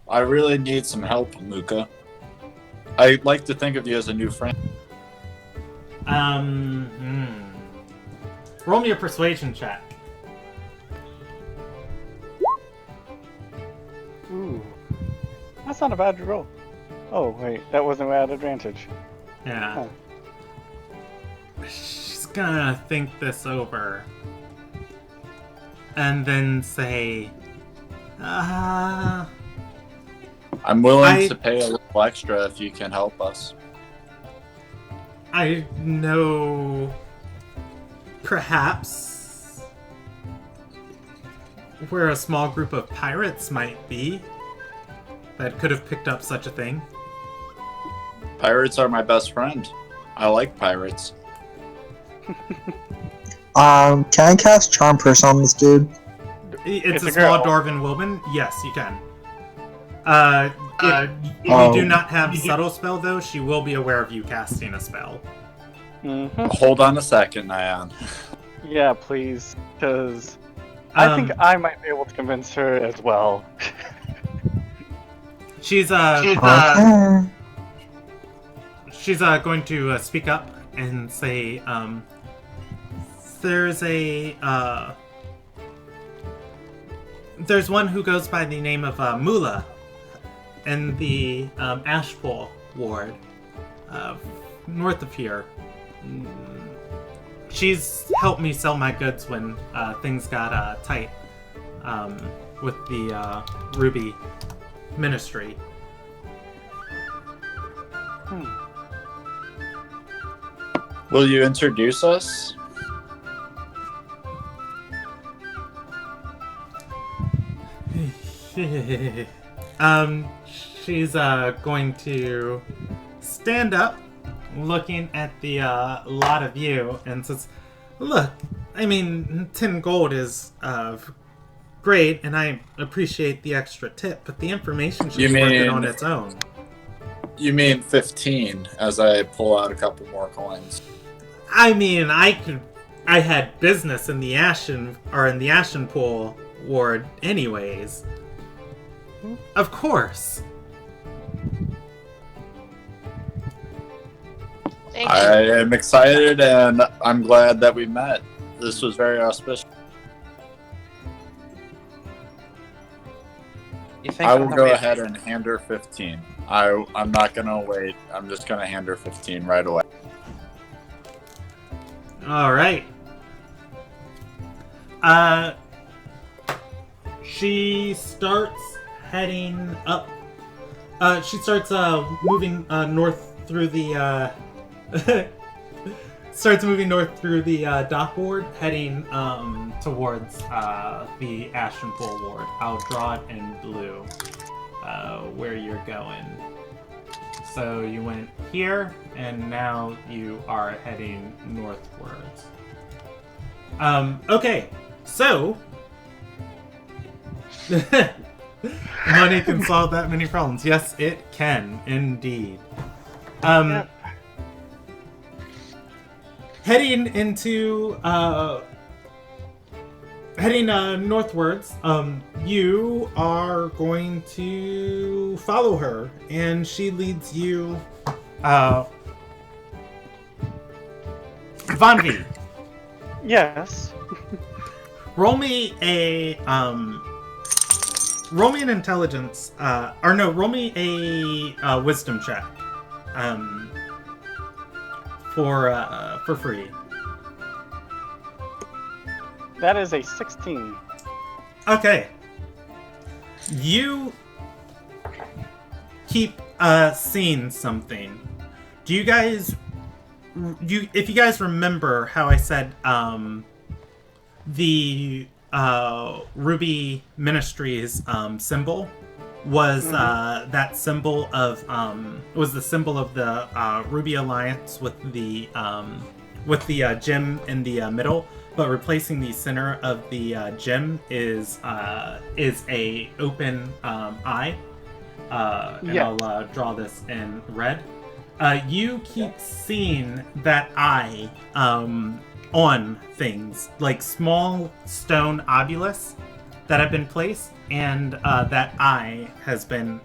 I really need some help, Muka. I like to think of you as a new friend. Roll me a persuasion check. Ooh. That's not a bad roll. Oh, wait, that wasn't at advantage. Yeah. Huh. She's gonna think this over. And then say, I'm willing to pay a little extra if you can help us. I know perhaps where a small group of pirates might be that could have picked up such a thing. Pirates are my best friend. I like pirates. Can I cast Charm Person on this dude? It's a a small girl. dwarven woman. Yes, you can. if you do not have subtle spell, though, she will be aware of you casting a spell. Mm-hmm. Hold on a second, Nyan. Yeah, please, because I think I might be able to convince her as well. She's Okay. she's going to speak up and say, there's one who goes by the name of Mula in the Ashpool ward, north of here. She's helped me sell my goods when things got tight with the Ruby Ministry. Will you introduce us? She's going to stand up, looking at the lot of you, and says, "Look, I mean, 10 gold is great, and I appreciate the extra tip, but the information should be worth it on its own." You mean 15, as I pull out a couple more coins. I mean, I had business in the Ashen Pool ward anyways. Of course. Thank I you. am excited and I'm glad that we met. This was very auspicious. You think I I'm will gonna go be- ahead and hand her 15. I'm not going to wait. I'm just going to hand her 15 right away. Alright. She starts heading up. She starts moving north through the dock ward, heading towards the Ashen Pool ward. I'll draw it in blue where you're going. So you went here, and now you are heading northwards. Okay, so money can solve that many problems. Yes, it can, indeed. Heading into northwards, you are going to follow her, and she leads you. Vanvi, Yes. roll me an intelligence, roll me a wisdom check, for free. That is a 16. Okay. You keep seeing something. Do you guys if you guys remember how I said the Ruby Ministries symbol was that symbol of was the symbol of the Ruby Alliance with the gem in the middle, but replacing the center of the gem is a open eye. And Yeah. I'll draw this in red. You keep seeing that eye on things, like small stone obelisks that have been placed, and that eye has been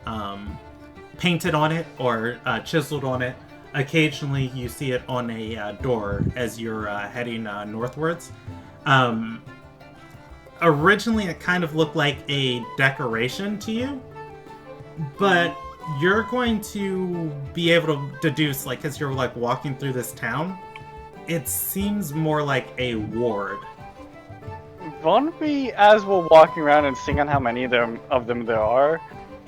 painted on it or chiseled on it. Occasionally you see it on a door as you're heading northwards. Originally it kind of looked like a decoration to you, but you're going to be able to deduce, like, as you're like walking through this town, it seems more like a ward. Vonby, as we're walking around and seeing on how many of them there are,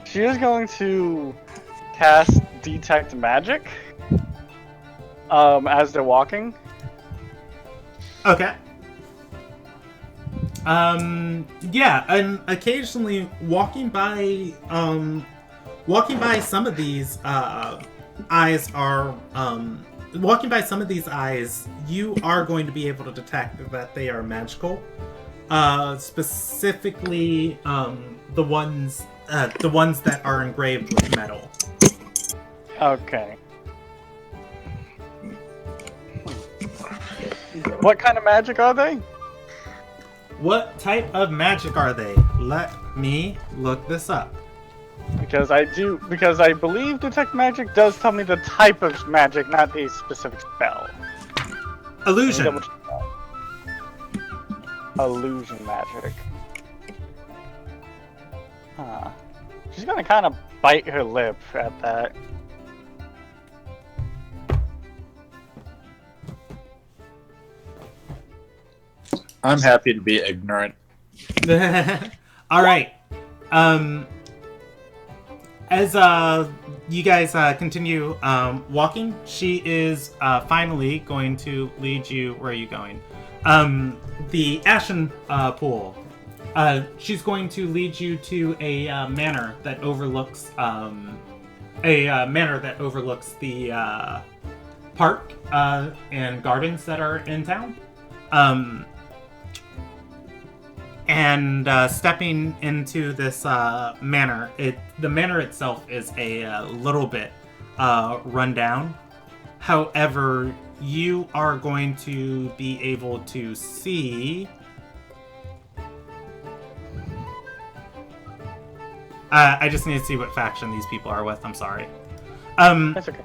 she is going to cast Detect Magic as they're walking. Okay. Yeah, and occasionally walking by some of these eyes are walking by some of these eyes, you are going to be able to detect that they are magical. Specifically, the ones The ones that are engraved with metal. Okay. What kind of magic are they? What type of magic are they? Let me look this up. Because I believe detect magic does tell me the type of magic, not a specific spell. Illusion. Let me double check that. Illusion magic. She's gonna kind of bite her lip at that. I'm happy to be ignorant. All right. As you guys continue walking, she is finally going to lead you. Where are you going? The Ashen Pool. She's going to lead you to a manor that overlooks the park and gardens that are in town. And stepping into this manor, the manor itself is a little bit run down. However, you are going to be able to see... I just need to see what faction these people are with. I'm sorry. That's okay.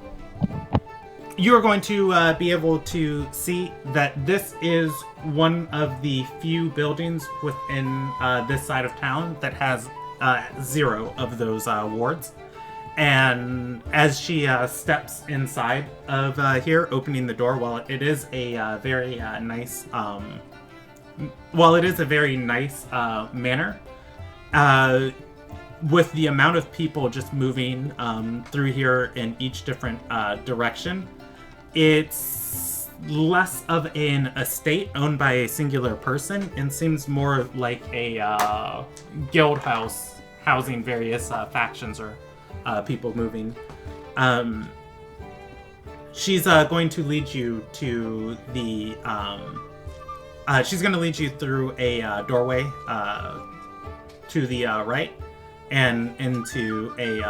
You are going to be able to see that this is one of the few buildings within this side of town that has 0 of those wards. And as she steps inside of here, opening the door, while it is a very nice, manor, with the amount of people just moving through here in each different direction, it's less of an estate owned by a singular person and seems more like a guild house housing various factions or people moving. She's going to lead you to the... she's going to lead you through a doorway to the right and into a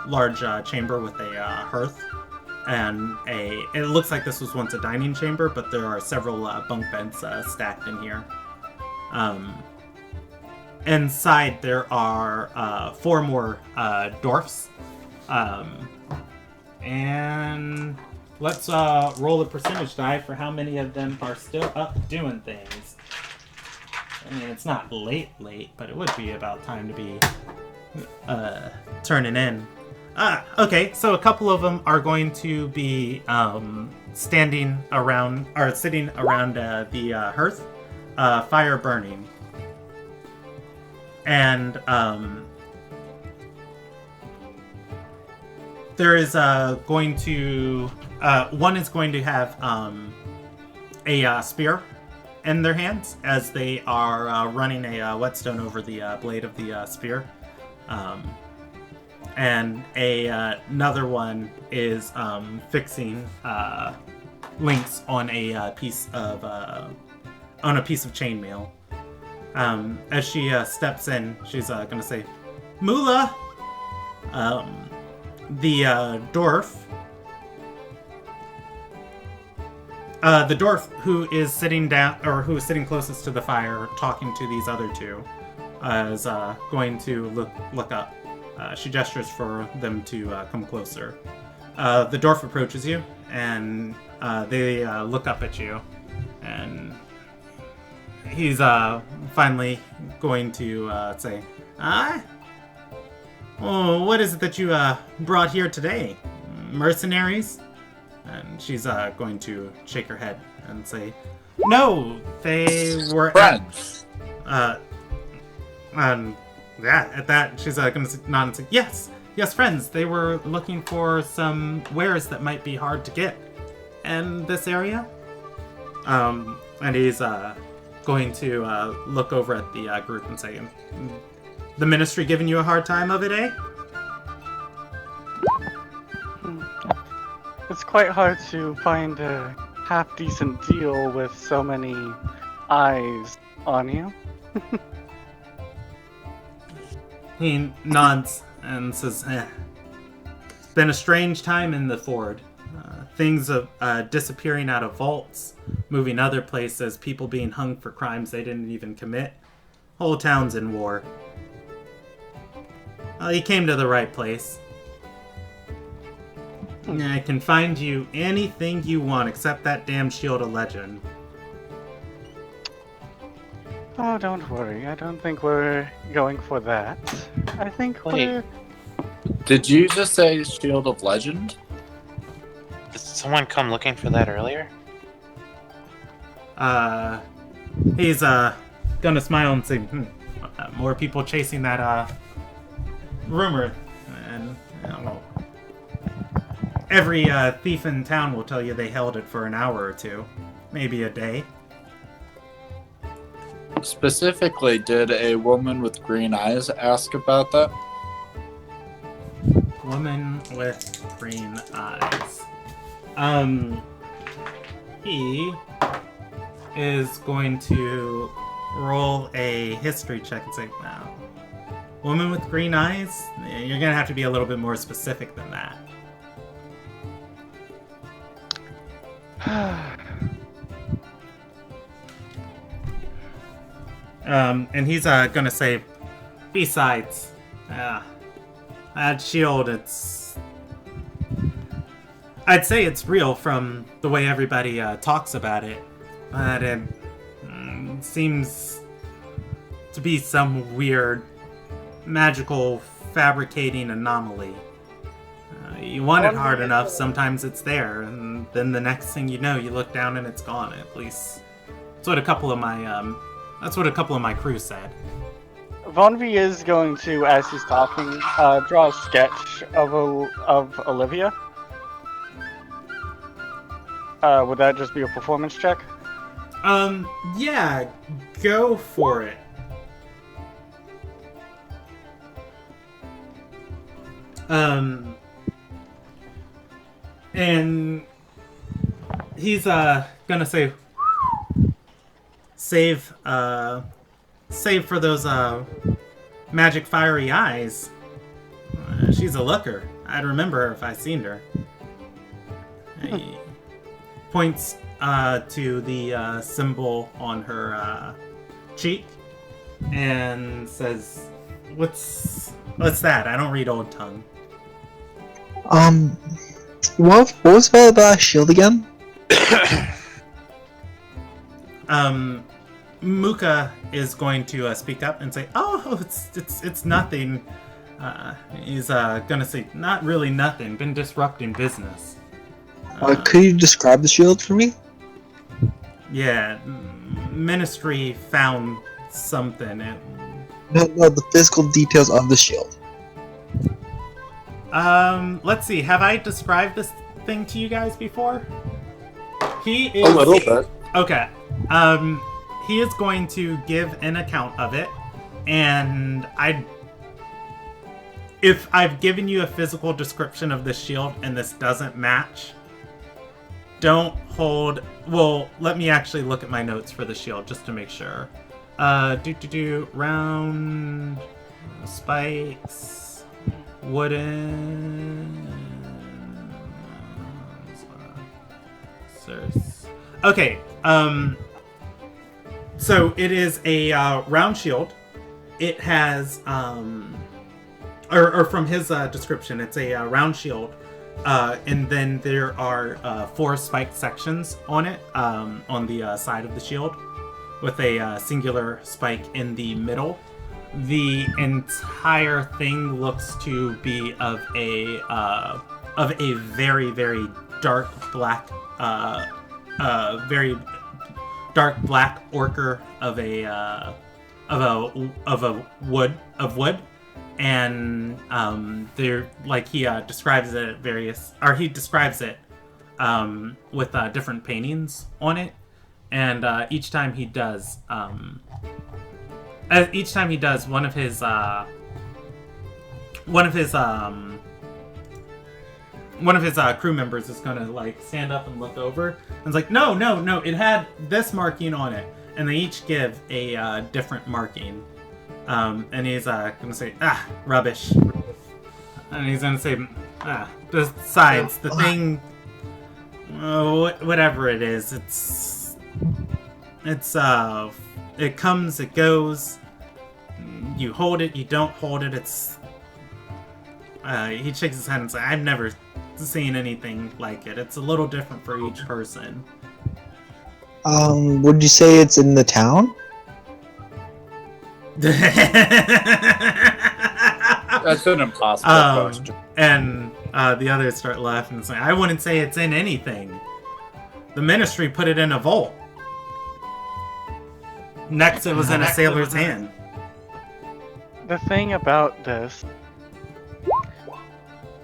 large chamber with a hearth. And it looks like this was once a dining chamber, but there are several bunk beds stacked in here. Inside there are 4 more dwarfs. And let's roll a percentage die for how many of them are still up doing things. I mean, it's not late, but it would be about time to be turning in. Okay, so a couple of them are going to be sitting around the hearth, fire burning. And there is going to... one is going to have a spear in their hands as they are running a whetstone over the blade of the spear. And another one is fixing links on a piece of chainmail. As she steps in, she's going to say, "Mula, the dwarf who is sitting down, or who is sitting closest to the fire, talking to these other 2, is going to look up." She gestures for them to come closer. The dwarf approaches you, and they look up at you, and he's finally going to say, "Oh, what is it that you brought here today? Mercenaries?" And she's going to shake her head and say, "No, they were Friends. Yeah, at that, she's going to nod and say, yes, friends. They were looking for some wares that might be hard to get in this area." And he's going to look over at the group and say, "The ministry giving you a hard time of it, eh?" It's quite hard to find a half-decent deal with so many eyes on you. He nods and says, "It's been a strange time in the Ford. Things disappearing out of vaults, moving other places, people being hung for crimes they didn't even commit. Whole town's in war." He came to the right place. I can find you anything you want except that damn Shield of Legend. Oh, don't worry. I don't think we're going for that. I think Wait. we're... Did you just say Shield of Legend? Did someone come looking for that earlier? He's gonna smile and say, more people chasing that rumor, and well, every thief in town will tell you they held it for an hour or two, maybe a day. Specifically, did a woman with green eyes ask about that? Woman with green eyes. He is going to roll a history check and say, "Wow, woman with green eyes? You're gonna have to be a little bit more specific than that." And he's gonna say, "Besides, that shield, I'd say it's real from the way everybody talks about it, but it seems to be some weird magical fabricating anomaly. You want it hard enough, sometimes it's there, and then the next thing you know, you look down and it's gone. At least that's what a couple of my crew said." Von V is going to, as he's talking, draw a sketch of Olivia. Would that just be a performance check? Yeah, go for it. And he's gonna say, save for those magic fiery eyes. She's a looker. I'd remember her if I seen her. He points to the symbol on her cheek and says, What's that? I don't read Old Tongue." What was the shield again? Muka is going to speak up and say, "Oh, it's nothing." He's gonna say, "Not really nothing. Been disrupting business." Could you describe the shield for me? Yeah, Ministry found something. No, the physical details of the shield. Let's see. Have I described this thing to you guys before? He is A little bit. Okay. He is going to give an account of it, and if I've given you a physical description of this shield and this doesn't match, don't hold. Well, let me actually look at my notes for the shield just to make sure. Round spikes, wooden. Okay. So it is a round shield. It has or from his description, it's a round shield. And then there are 4 spiked sections on it, on the side of the shield, with a singular spike in the middle. The entire thing looks to be of a very, very dark black, very dark black ochre of wood, and they're like he describes it he describes it with different paintings on it, and each time he does one of his crew members is gonna like stand up and look over and it's like, no, it had this marking on it, and they each give a different marking. And he's gonna say, rubbish. And he's gonna say, besides, the thing, whatever it is, it comes, it goes, you hold it, you don't hold it, he shakes his head and says, I've never seen anything like it. It's a little different for each person. Would you say it's in the town? That's an impossible question. And the others start laughing and saying, I wouldn't say it's in anything. The ministry put it in a vault. Next, it was in a sailor's hand. The thing about this...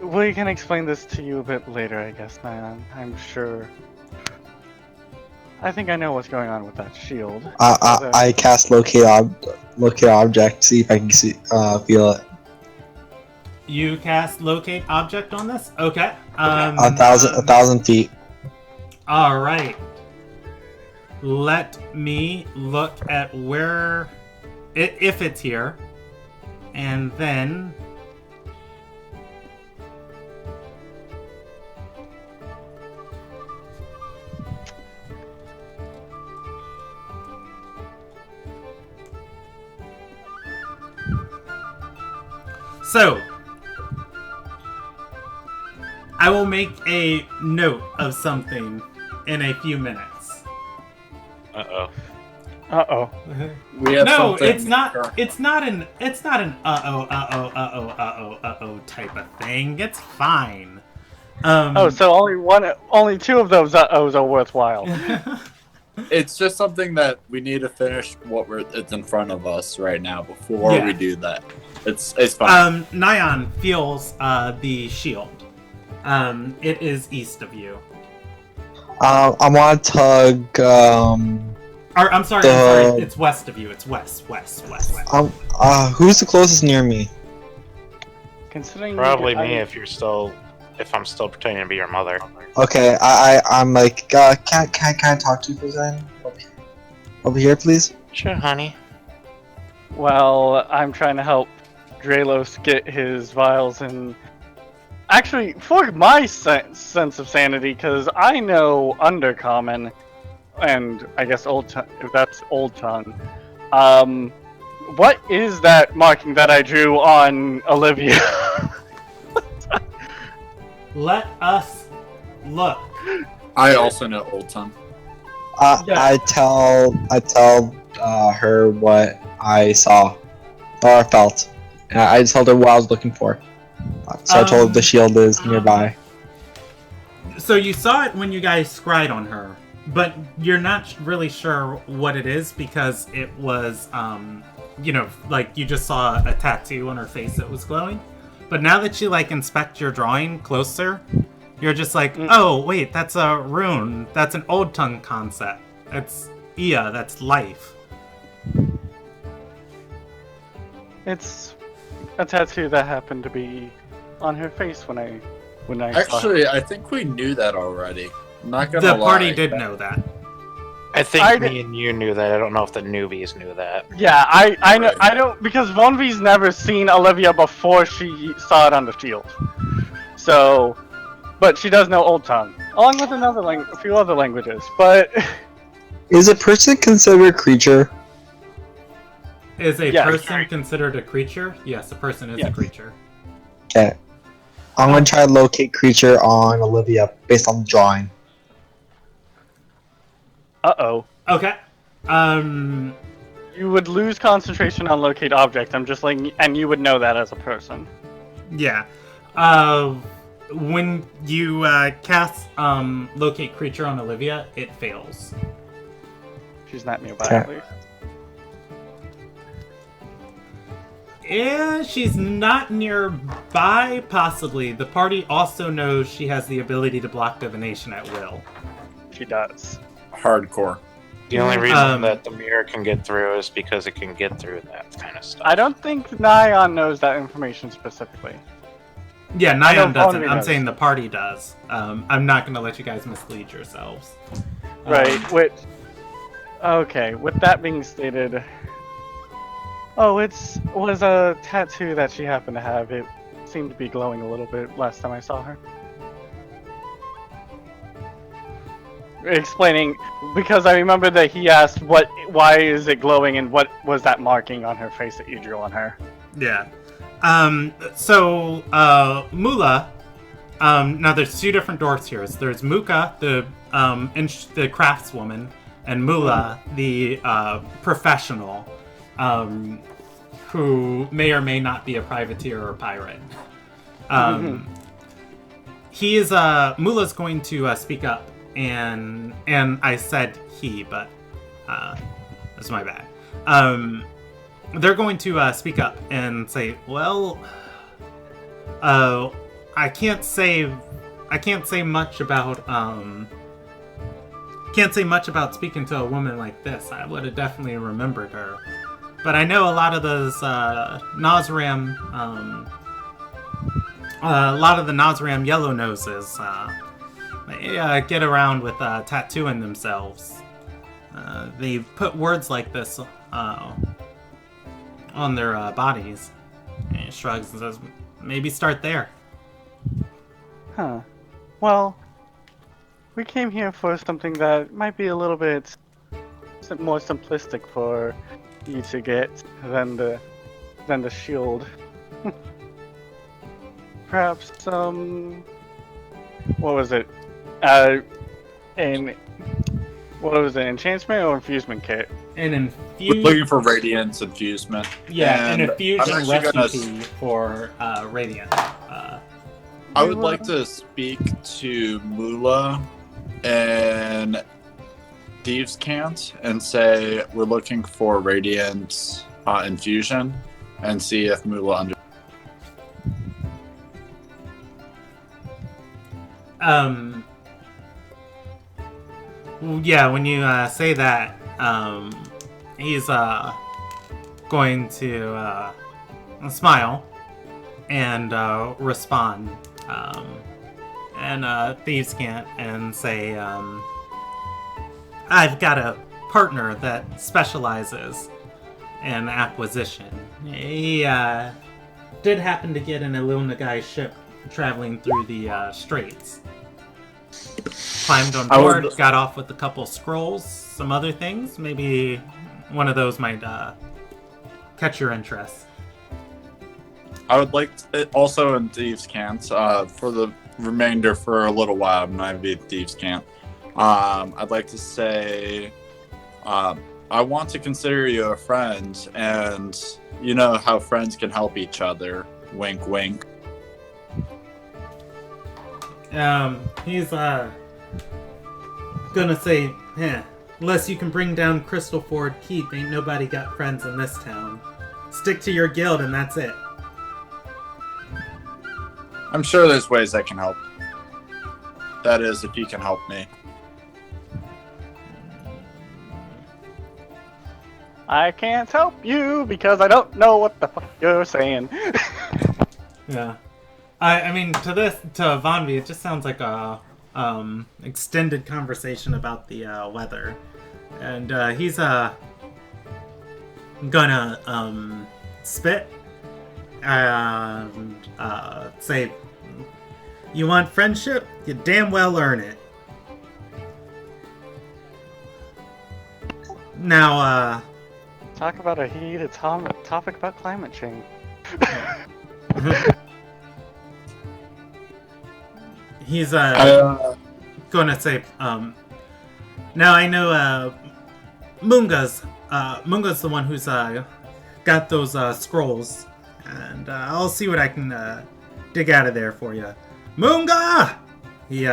We can explain this to you a bit later, I guess, Nyan. I'm sure. I think I know what's going on with that shield. I cast locate object, see if I can feel it. You cast locate object on this? Okay. 1,000 feet. All right. Let me look at where, if it's here, and then. So, I will make a note of something in a few minutes. Uh-oh. We have No, something- it's not. It's not an type of thing. It's fine. So only two of those uh-ohs are worthwhile. It's just something that we need to finish it's in front of us right now before we do that. It's fine. Nyan feels the shield. It is east of you. I want to tug. I'm sorry. It's west of you. It's west. Who's the closest near me? Considering Probably me if I'm still pretending to be your mother. Okay, I'm like, can I talk to you for a second? Over here, please. Sure, honey. Well, I'm trying to help Draelos get his vials and... Actually, for my sense of sanity, because I know Undercommon, and I guess Old Tongue, if that's Old Tongue, what is that marking that I drew on Olivia? Let us look. I also know Old Tongue. I tell her what I saw or felt. And I told her what I was looking for. So I told her the shield is nearby. So you saw it when you guys scryed on her, but you're not really sure what it is because it was, like you just saw a tattoo on her face that was glowing. But now that you inspect your drawing closer, you're just like, oh wait, that's a rune. That's an Old Tongue concept. That's Ia. That's life. It's a tattoo that happened to be on her face when I Actually, I think we knew that already. I'm not gonna lie. The party did know that. I think me and you knew that. I don't know if the newbies knew that. Yeah, I know. I don't, because 1V's never seen Olivia before she saw it on the shield. So, but she does know Old Tongue, along with a few other languages. But is a person considered a creature? Is a person considered a creature? Yes, a person is a creature. Okay. I'm gonna try to locate creature on Olivia based on the drawing. Uh-oh. Okay. You would lose concentration on locate object. I'm just and you would know that as a person. Yeah. When you cast locate creature on Olivia, it fails. She's not nearby, at least. Yeah, she's not nearby, possibly. The party also knows she has the ability to block divination at will. She does. Hardcore. The only reason that the mirror can get through is because it can get through that kind of stuff. I don't think Nyan knows that information specifically. Yeah, Nyan doesn't. I'm saying the party does. I'm not going to let you guys mislead yourselves. Right, okay, with that being stated... Oh, it was a tattoo that she happened to have. It seemed to be glowing a little bit last time I saw her. Explaining, because I remember that he asked why is it glowing and what was that marking on her face that you drew on her. Yeah. So Mula. Now there's two different dwarfs here. So there's Muka, the craftswoman, and Mula, the professional, who may or may not be a privateer or pirate. He is Mula's going to speak up, and I said he, but that's my bad. They're going to speak up and say, well, I can't say much about speaking to a woman like this. I would have definitely remembered her, but I know a lot of those Nazram, a lot of the Nazram yellow noses, they get around with tattooing themselves. They put words like this on their bodies. And he shrugs and says, maybe start there. Huh. Well, we came here for something that might be a little bit more simplistic for you to get than the shield. Perhaps what was it? Enchantment or infusement kit? An We're infusion. looking for radiance infusement. Yeah, and an infusion I'm actually recipe for radiant. I would like to speak to Mula and Thieves' Cant and say we're looking for radiant infusion and see if Mula Yeah, when you say that, he's going to smile and respond. And Thieves Cant and say, I've got a partner that specializes in acquisition. He did happen to get an Illuminagai ship traveling through the straits. Climbed on board, got off with a couple scrolls, some other things. Maybe one of those might catch your interest. I would like to, also in Thieves' Cant, for the remainder for a little while, I'm not be Thieves' Cant. I'd like to say, I want to consider you a friend, and you know how friends can help each other. Wink, wink. He's gonna say, unless you can bring down Crystal Ford Keep, ain't nobody got friends in this town. Stick to your guild and that's it. I'm sure there's ways I can help. That is, if you can help me. I can't help you because I don't know what the fuck you're saying. Yeah. I mean, to Vanvi, it just sounds like a extended conversation about the weather, and he's gonna spit and say, "You want friendship? You damn well earn it." Now, talk about a heated topic about climate change. He's gonna say, now I know Munga's the one who's got those scrolls, and I'll see what I can dig out of there for you. Munga! He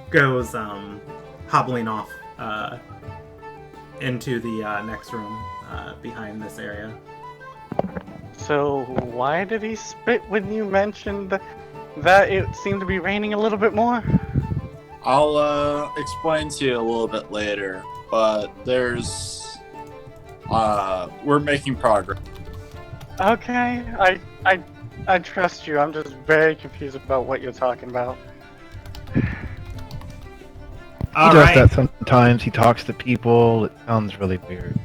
goes hobbling off into the next room behind this area. So why did he spit when you mentioned that it seemed to be raining a little bit more? I'll explain to you a little bit later, but there's we're making progress. Okay, I trust you. I'm just very confused about what you're talking about. He does that sometimes. He talks to people. It sounds really weird.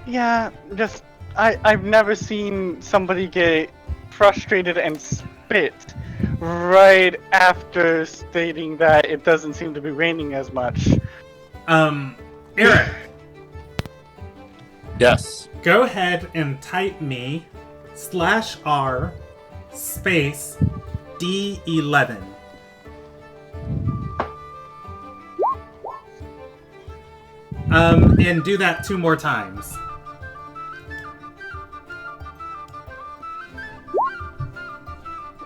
Yeah, just I've never seen somebody get frustrated and spit right after stating that it doesn't seem to be raining as much. Eric, Yes. go ahead and type me /r space D11. And do that 2 more times.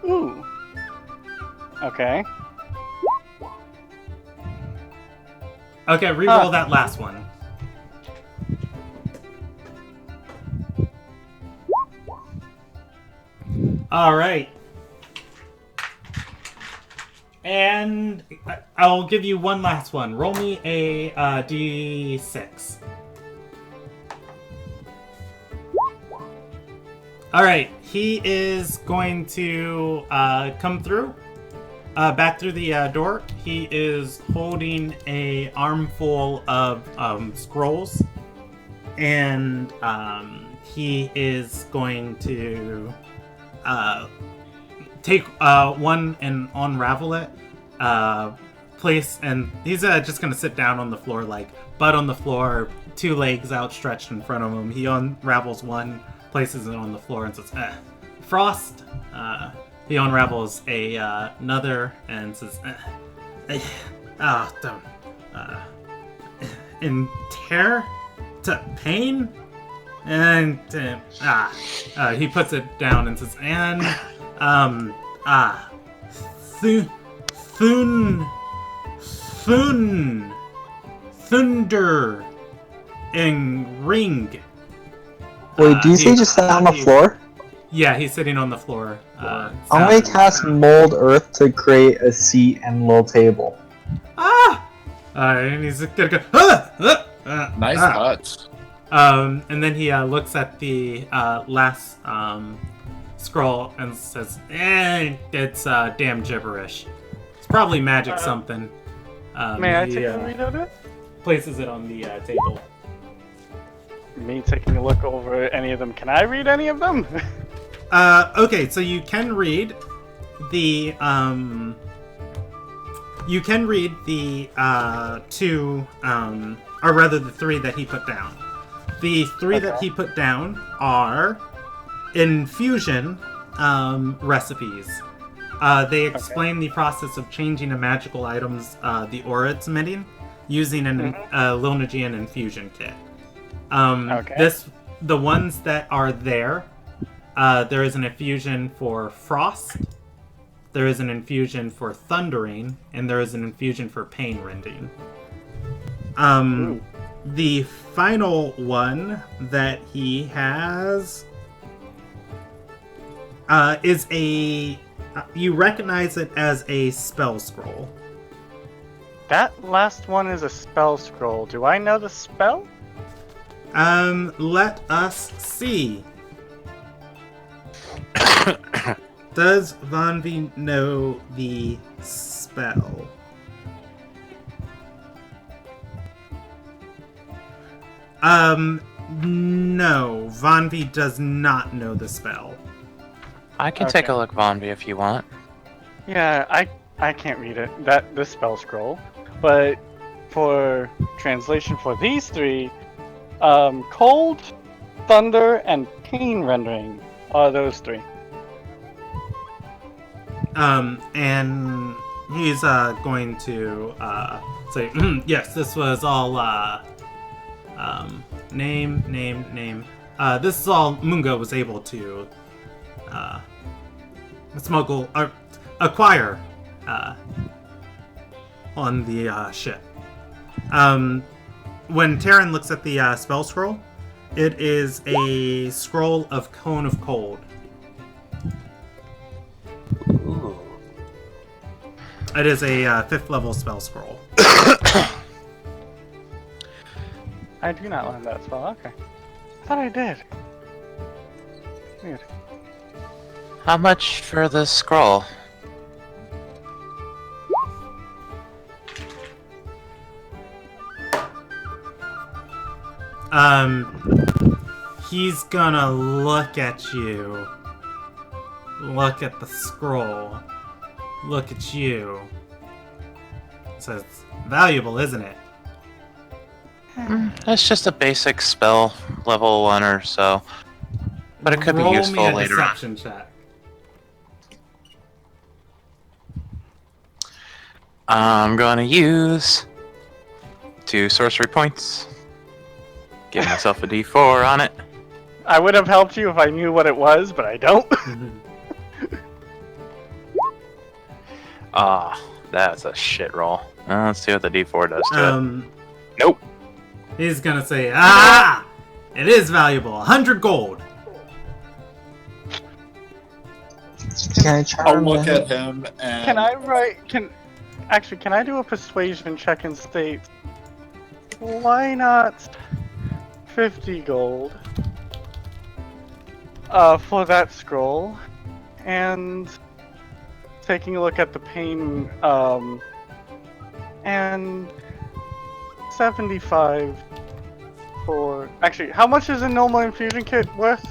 Ooh. Okay. Okay, re-roll that last one. Alright. And I'll give you one last one. Roll me a d6. Alright, he is going to come through. Back through the door. He is holding a armful of scrolls. And he is going to take one and unravel it. Place, and he's just going to sit down on the floor, like butt on the floor, 2 legs outstretched in front of him. He unravels one, places it on the floor, and says, Frost. He unravels another and says, don't. In terror to pain? And, he puts it down and says, and, thunder, and ring. Wait, do you say just on the floor? Yeah, he's sitting on the floor. I'm gonna cast Mold Earth to create a seat and a little table. And he's gonna go, Nice touch. and then he looks at the last scroll and says, it's damn gibberish. It's probably magic something. May I take a read of it? Places it on the table. Me taking a look over any of them. Can I read any of them? Okay, so you can read the 2, or rather the 3 that he put down. The 3 that he put down are infusion recipes. They explain the process of changing a magical item's the aura it's emitting using an Lilnagian infusion kit. The ones that are there is an infusion for frost, there is an infusion for thundering, and there is an infusion for pain rending. The final one that he has is a... you recognize it as a spell scroll. That last one is a spell scroll. Do I know the spell? Let us see. Does Vanvi know the spell? No. Vanvi does not know the spell. I can take a look, Vonby, if you want. Yeah, I can't read it. The spell scroll. But for translation for these 3, cold, thunder, and pain rendering are those 3. And he's going to say, yes, this was all name. This is all Mungo was able to smuggle or acquire on the ship. When Terran looks at the spell scroll, it is a scroll of Cone of Cold. Ooh. It is a 5th level spell scroll. I do not learn that spell. Okay. I thought I did. Weird. How much for the scroll? He's gonna look at you. Look at the scroll. Look at you. Says, valuable, isn't it? That's just a basic spell, level 1 or so. But it could be useful Roll me a later on. deception check. I'm gonna use 2 sorcery points. Give myself a d4 on it. I would have helped you if I knew what it was, but I don't. That's a shit roll. Let's see what the d4 does to it. Nope. He's gonna say, ah! It is valuable. 100 gold. Can I charm I'll look him? at him and Can I do a persuasion check and state, why not 50 gold for that scroll, and taking a look at the pain, and 75 for... Actually, how much is a normal infusion kit worth?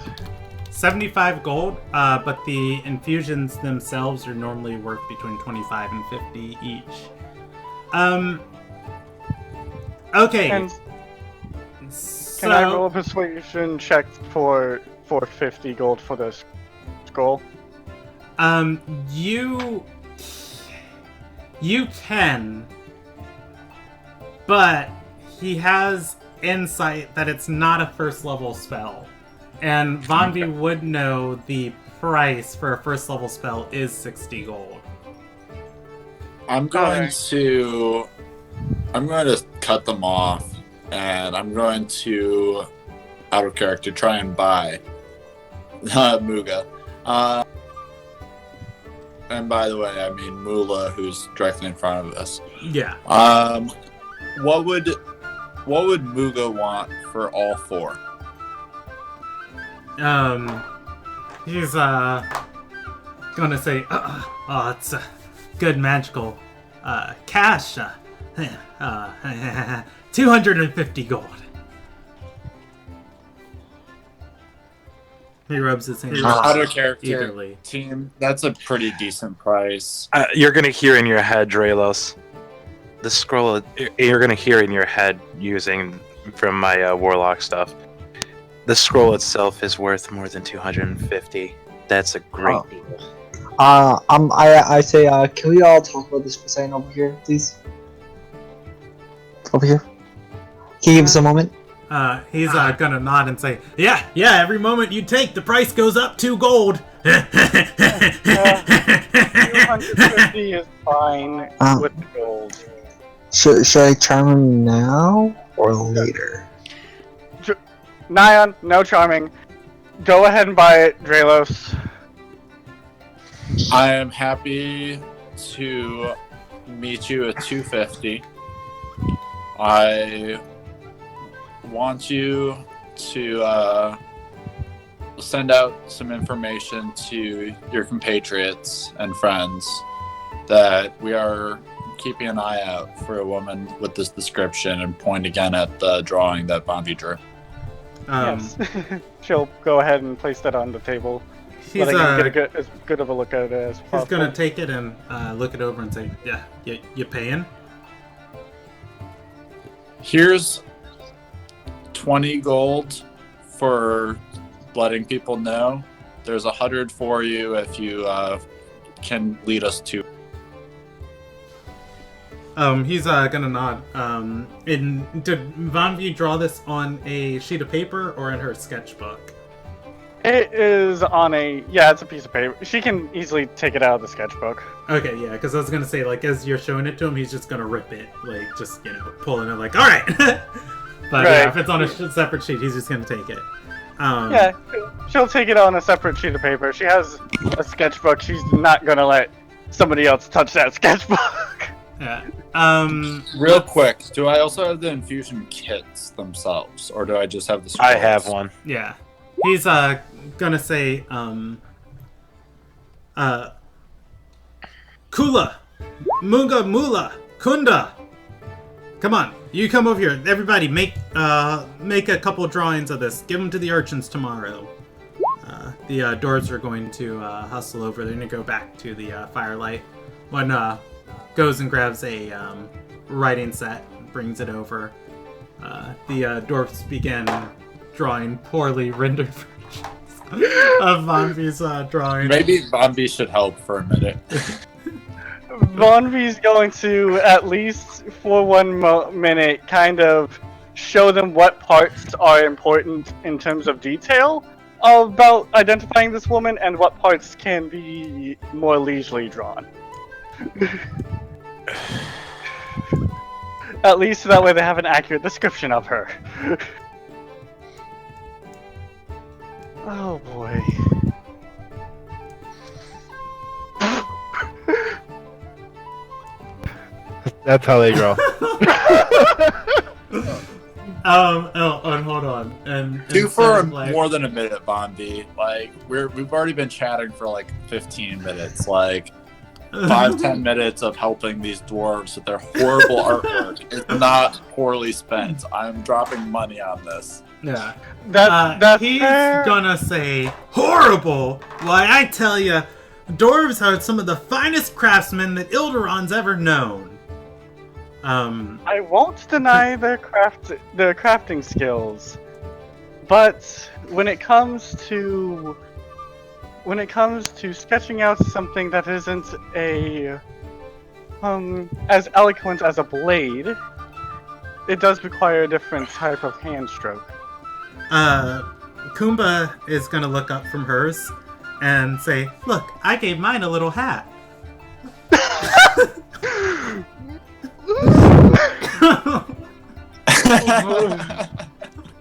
75 gold, but the infusions themselves are normally worth between 25 and 50 each. Okay. And So, can I roll a persuasion check for 50 gold for this scroll? you can, but he has insight that it's not a first level spell. And Vanvi would know the price for a first level spell is 60 gold. I'm going to cut them off, and I'm going to, out of character, try and buy Muga. And by the way, I mean Mula, who's directly in front of us. Yeah. What would Muga want for all 4? He's gonna say, oh, it's good magical cash. 250 gold. He rubs his hands Out of character, eagerly. team. That's a pretty decent price. You're gonna hear in your head, Draelos. The scroll. You're gonna hear in your head using from my warlock stuff. The scroll itself is worth more than 250. That's a great deal. I say, can we all talk about this for a second over here, please? Over here. Can you give us a moment? He's gonna nod and say, yeah, every moment you take, the price goes up 2 gold. 250 is fine with the gold. Should I charm him now or later? Nyan, no charming. Go ahead and buy it, Draelos. I am happy to meet you at 250. I want you to send out some information to your compatriots and friends that we are keeping an eye out for a woman with this description, and point again at the drawing that Bonvi drew. Yes. She'll go ahead and place that on the table. He's Letting him get as good of a look at it as possible. He's gonna take it and look it over and say, yeah, you paying? Here's 20 gold for letting people know. There's 100 for you if you can lead us to. He's gonna nod. Did Vanvi draw this on a sheet of paper or in her sketchbook? It is on it's a piece of paper. She can easily take it out of the sketchbook. Okay, yeah, because I was gonna say, like, as you're showing it to him, he's just gonna rip it, like, just, pulling it, like, all right. But yeah, if it's on a separate sheet, he's just gonna take it. Yeah, she'll take it on a separate sheet of paper. She has a sketchbook. She's not gonna let somebody else touch that sketchbook. Yeah. Real quick, do I also have the infusion kits themselves, or do I just have the scrolls? I have one. Yeah. He's gonna say, Kula, Munga Mula, Kunda. Come on, you come over here. Everybody, make a couple of drawings of this. Give them to the urchins tomorrow. The dwarves are going to hustle over. They're going to go back to the firelight. One goes and grabs a writing set, brings it over. The dwarves begin drawing poorly rendered versions of Vonvi's drawing. Maybe Vonvi should help for a minute. Vonvi's going to, at least for 1 minute, kind of show them what parts are important in terms of detail about identifying this woman and what parts can be more leisurely drawn. At least that way they have an accurate description of her. Oh boy. That's how they grow. And hold on. And Do for like, more than a minute, Bondi. Like we've already been chatting for like 15 minutes. Like 5-10 minutes of helping these dwarves with their horrible artwork is not poorly spent. I'm dropping money on this. Yeah. That's he's fair. gonna say horrible. Why, I tell you, dwarves are some of the finest craftsmen that Ilderon's ever known. I won't deny their crafting skills, but when it comes to sketching out something that isn't as eloquent as a blade, it does require a different type of hand stroke. Kumba is gonna look up from hers and say, "Look, I gave mine a little hat."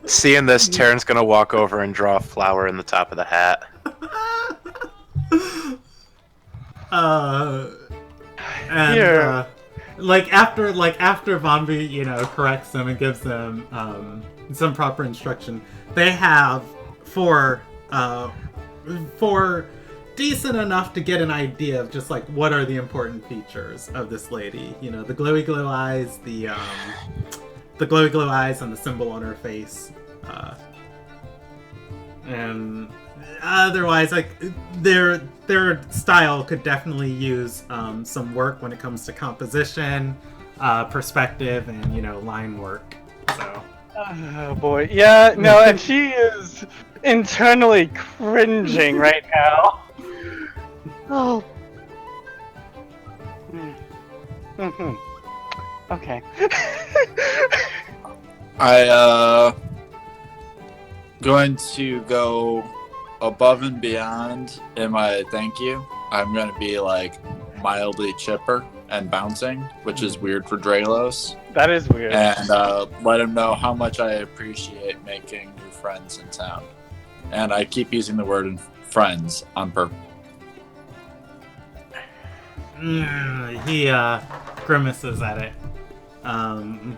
Seeing this, Terran's gonna walk over and draw a flower in the top of the hat. And Here. after Vonvi, corrects them and gives them some proper instruction, they have for decent enough to get an idea of just like what are the important features of this lady. The glowy glow eyes, the glowy glow eyes and the symbol on her face, and otherwise, like their style could definitely use some work when it comes to composition, perspective, and line work. So. Oh boy, yeah, no, and she is internally cringing right now. Oh. Mm-hmm. Okay. I going to go above and beyond in my thank you. I'm gonna be like mildly chipper and bouncing, which is weird for Draelos, That is weird. and let him know how much I appreciate making new friends in town. And I keep using the word friends on purpose. He grimaces at it. I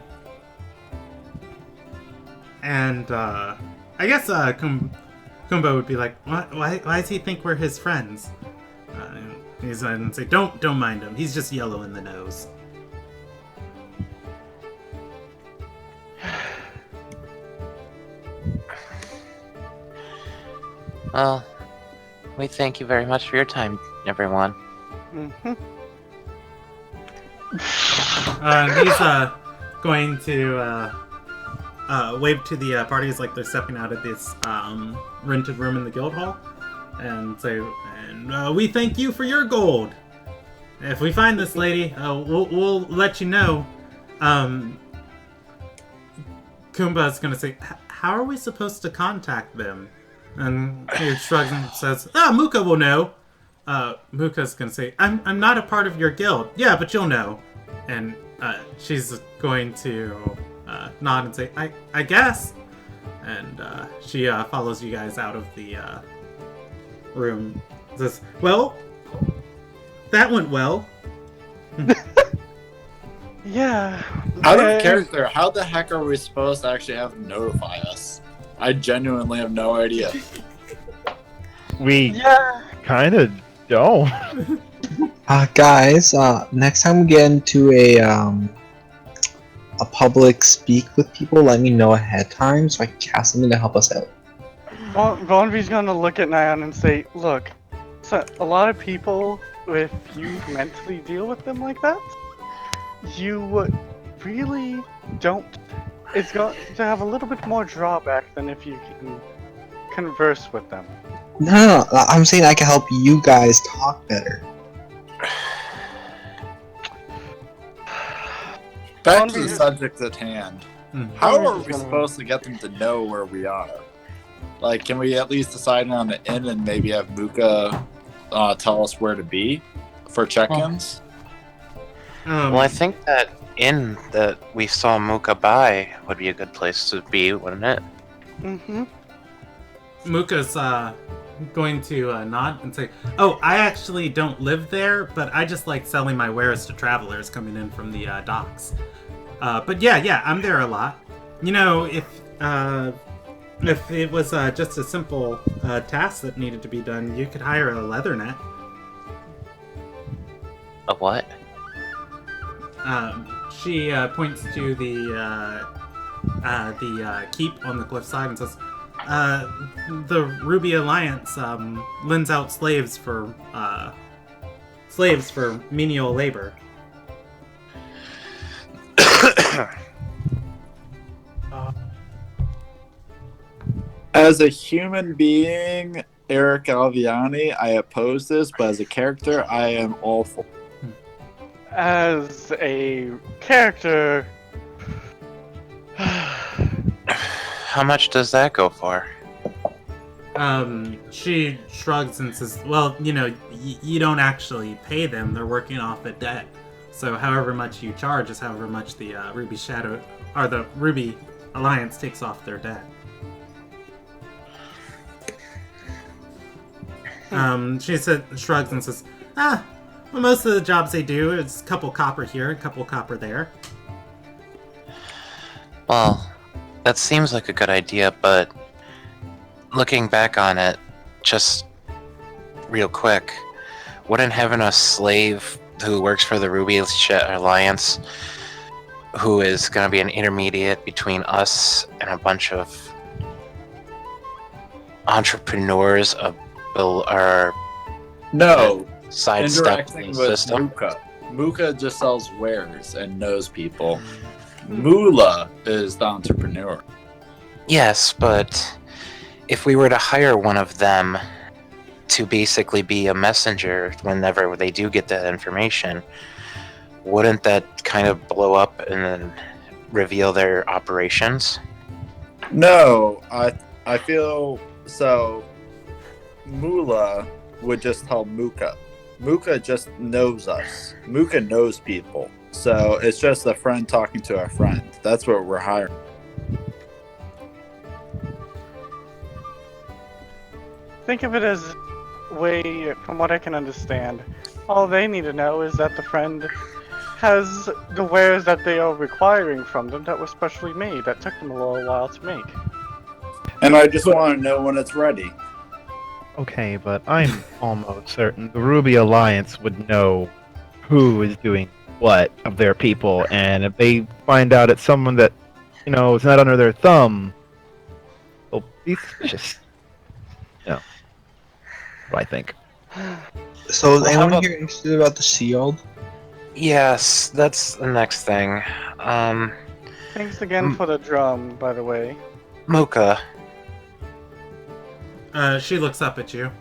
guess Kumba would be like, why does he think we're his friends? He's gonna say, don't mind him. He's just yellow in the nose. Well, we thank you very much for your time, everyone. Mm-hmm. He's going to wave to the parties like they're stepping out of this rented room in the guild hall, and say, "And we thank you for your gold. If we find this lady, we'll let you know." Kumba's gonna say, "How are we supposed to contact them?" And he shrugs and says, Muka will know." Muka's gonna say, I'm not a part of your guild. "Yeah, but you'll know." And she's going to nod and say, I guess. And she follows you guys out of the room. Says, "Well, that went well." Yeah. Out of character, how the heck are we supposed to actually have them notify us? I genuinely have no idea. We Yeah. kind of don't. Guys, next time we get into a public speak with people, let me know ahead of time so I can cast something to help us out. Vonvi's gonna look at Nyan and say, look, so a lot of people, if you mentally deal with them like that, you really don't. It's going to have a little bit more drawback than if you can converse with them. No, I'm saying I can help you guys talk better. Back to the subject at hand. How Vonvi's are just we gonna- supposed to get them to know where we are? Like, can we at least decide on an inn and maybe have Muka tell us where to be for check-ins? Well, I think that inn that we saw Muka buy would be a good place to be, wouldn't it? Mm-hmm. Muka's going to nod and say, "Oh, I actually don't live there, but I just like selling my wares to travelers coming in from the docks. But yeah, I'm there a lot. You know, if it was just a simple task that needed to be done, you could hire a leather net." A what? She points to the keep on the cliffside and says, "The Ruby Alliance lends out slaves for menial labor." As a human being, Eric Alviani, I oppose this, but as a character, I am all for it. As a character, How much does that go for? She shrugs and says, "Well, you know, you don't actually pay them. They're working off a debt. So however much you charge is however much the Ruby Shadow or the Ruby Alliance takes off their debt." She shrugs and says, well, most of the jobs they do is a couple copper here, a couple copper there. Well, that seems like a good idea, but looking back on it, just real quick, wouldn't having a slave who works for the Ruby Alliance, who is going to be an intermediate between us and a bunch of entrepreneurs or No, sidestep the interacting with system? Muka. Muka just sells wares and knows people. Mula is the entrepreneur. Yes, but if we were to hire one of them to basically be a messenger whenever they do get that information, wouldn't that kind of blow up and then reveal their operations? No, I feel so. Mula would just tell Muka. Muka just knows us. Muka knows people. So it's just a friend talking to a friend. That's what we're hiring. think of it as way, from what I can understand, all they need to know is that the friend has the wares that they are requiring from them that were specially made, that took them a little while to make. And I just want to know when it's ready. Okay, but I'm almost certain the Ruby Alliance would know who is doing what of their people, and if they find out it's someone that, you know, is not under their thumb, they'll be suspicious. You know, what I think. So is Well, how anyone about- here interested about the shield? Yes, that's the next thing. Thanks again for the drum, by the way. Mocha, She looks up at you.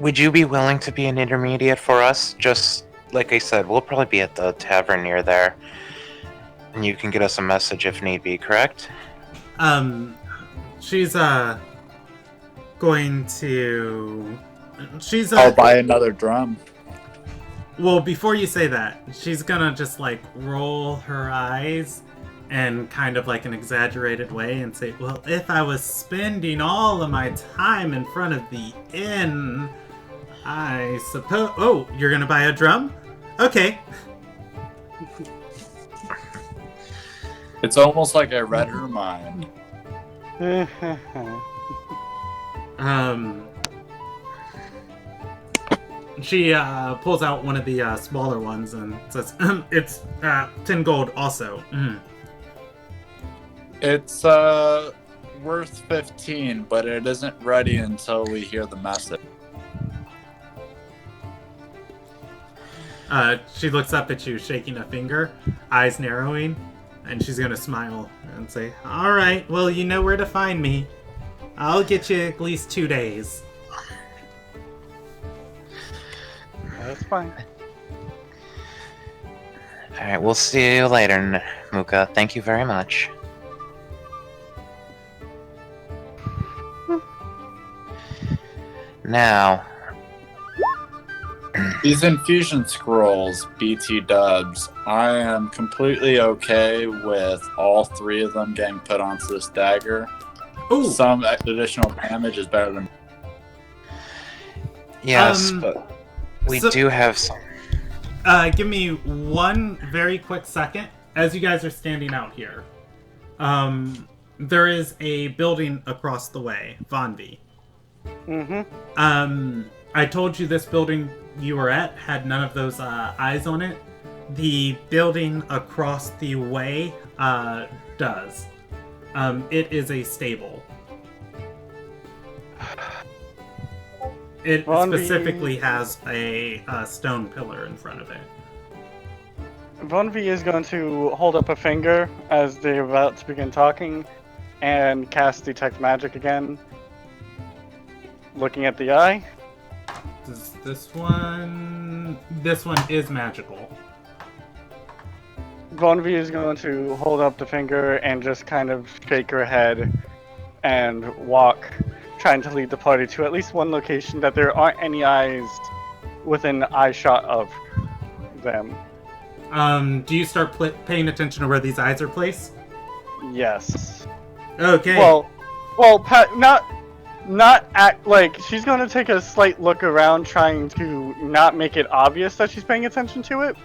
would you be willing to be an intermediate for us? Just like I said, we'll probably be at the tavern near there. And you can get us a message if need be, correct? She's going to. She's I'll buy another drum. Well, before you say that, she's gonna just like roll her eyes and kind of like an exaggerated way and say, well, if I was spending all of my time in front of the inn, I suppose. Oh, you're gonna buy a drum? Okay. It's almost like I read her mind. She pulls out one of the smaller ones and says, "It's 10 gold also." Mm. It's worth 15, but it isn't ready until we hear the message. She looks up at you, shaking a finger, eyes narrowing, and she's gonna smile and say, "All right, well, you know where to find me. I'll get you at least 2 days." That's fine. Alright, we'll see you later, Muka. Thank you very much. Now, These infusion scrolls, BT dubs, I am completely okay with all 3 of them getting put onto this dagger. Ooh, Some additional damage is better than. yes, but we so- do have some. give me one very quick second as you guys are standing out here. There is a building across the way, Vonvi. Mm-hmm. I told you this building you were at had none of those eyes on it. The building across the way does. It is a stable. It Vonvi- specifically has a stone pillar in front of it. Vonvi is going to hold up a finger as they're about to begin talking and cast Detect Magic again. Looking at the eye. This one is magical. Vonvi is going to hold up the finger and just kind of shake her head and walk, trying to lead the party to at least one location that there aren't any eyes within eye shot of them. Do you start paying attention to where these eyes are placed? Yes. Okay. Well, not act like she's going to take a slight look around, trying to not make it obvious that she's paying attention to it,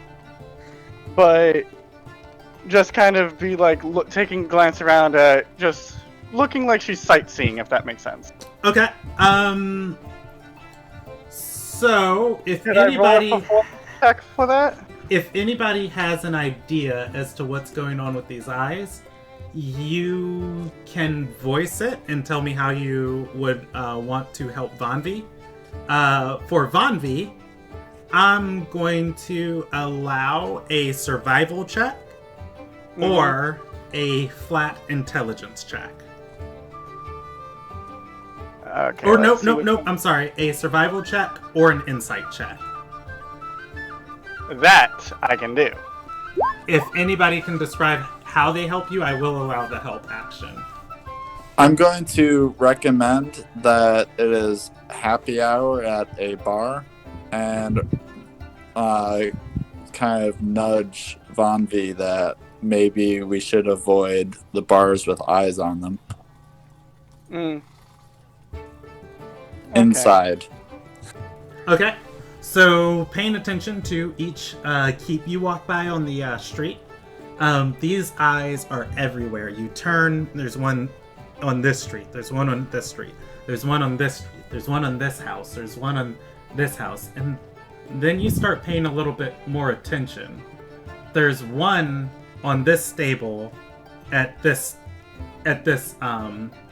but just kind of be like taking a glance around at, just looking like she's sightseeing, if that makes sense. Okay. So if Did I roll a anybody performance check for that? if anybody has an idea as to what's going on with these eyes, you can voice it and tell me how you would want to help Vonvi. For Vonvi, I'm going to allow a survival check or a flat intelligence check. Okay. Or let's see no, what- I'm sorry, a survival check or an insight check. That I can do. If anybody can describe how they help you, I will allow the help action. I'm going to recommend that it is happy hour at a bar and kind of nudge Vonvi that maybe we should avoid the bars with eyes on them. Mm. Inside. Okay, so paying attention to each keep you walk by on the street. These eyes are everywhere. You turn, there's one on this street, there's one on this street, there's one on this street, there's one on this house, there's one on this house, and then you start paying a little bit more attention. There's one on this stable at this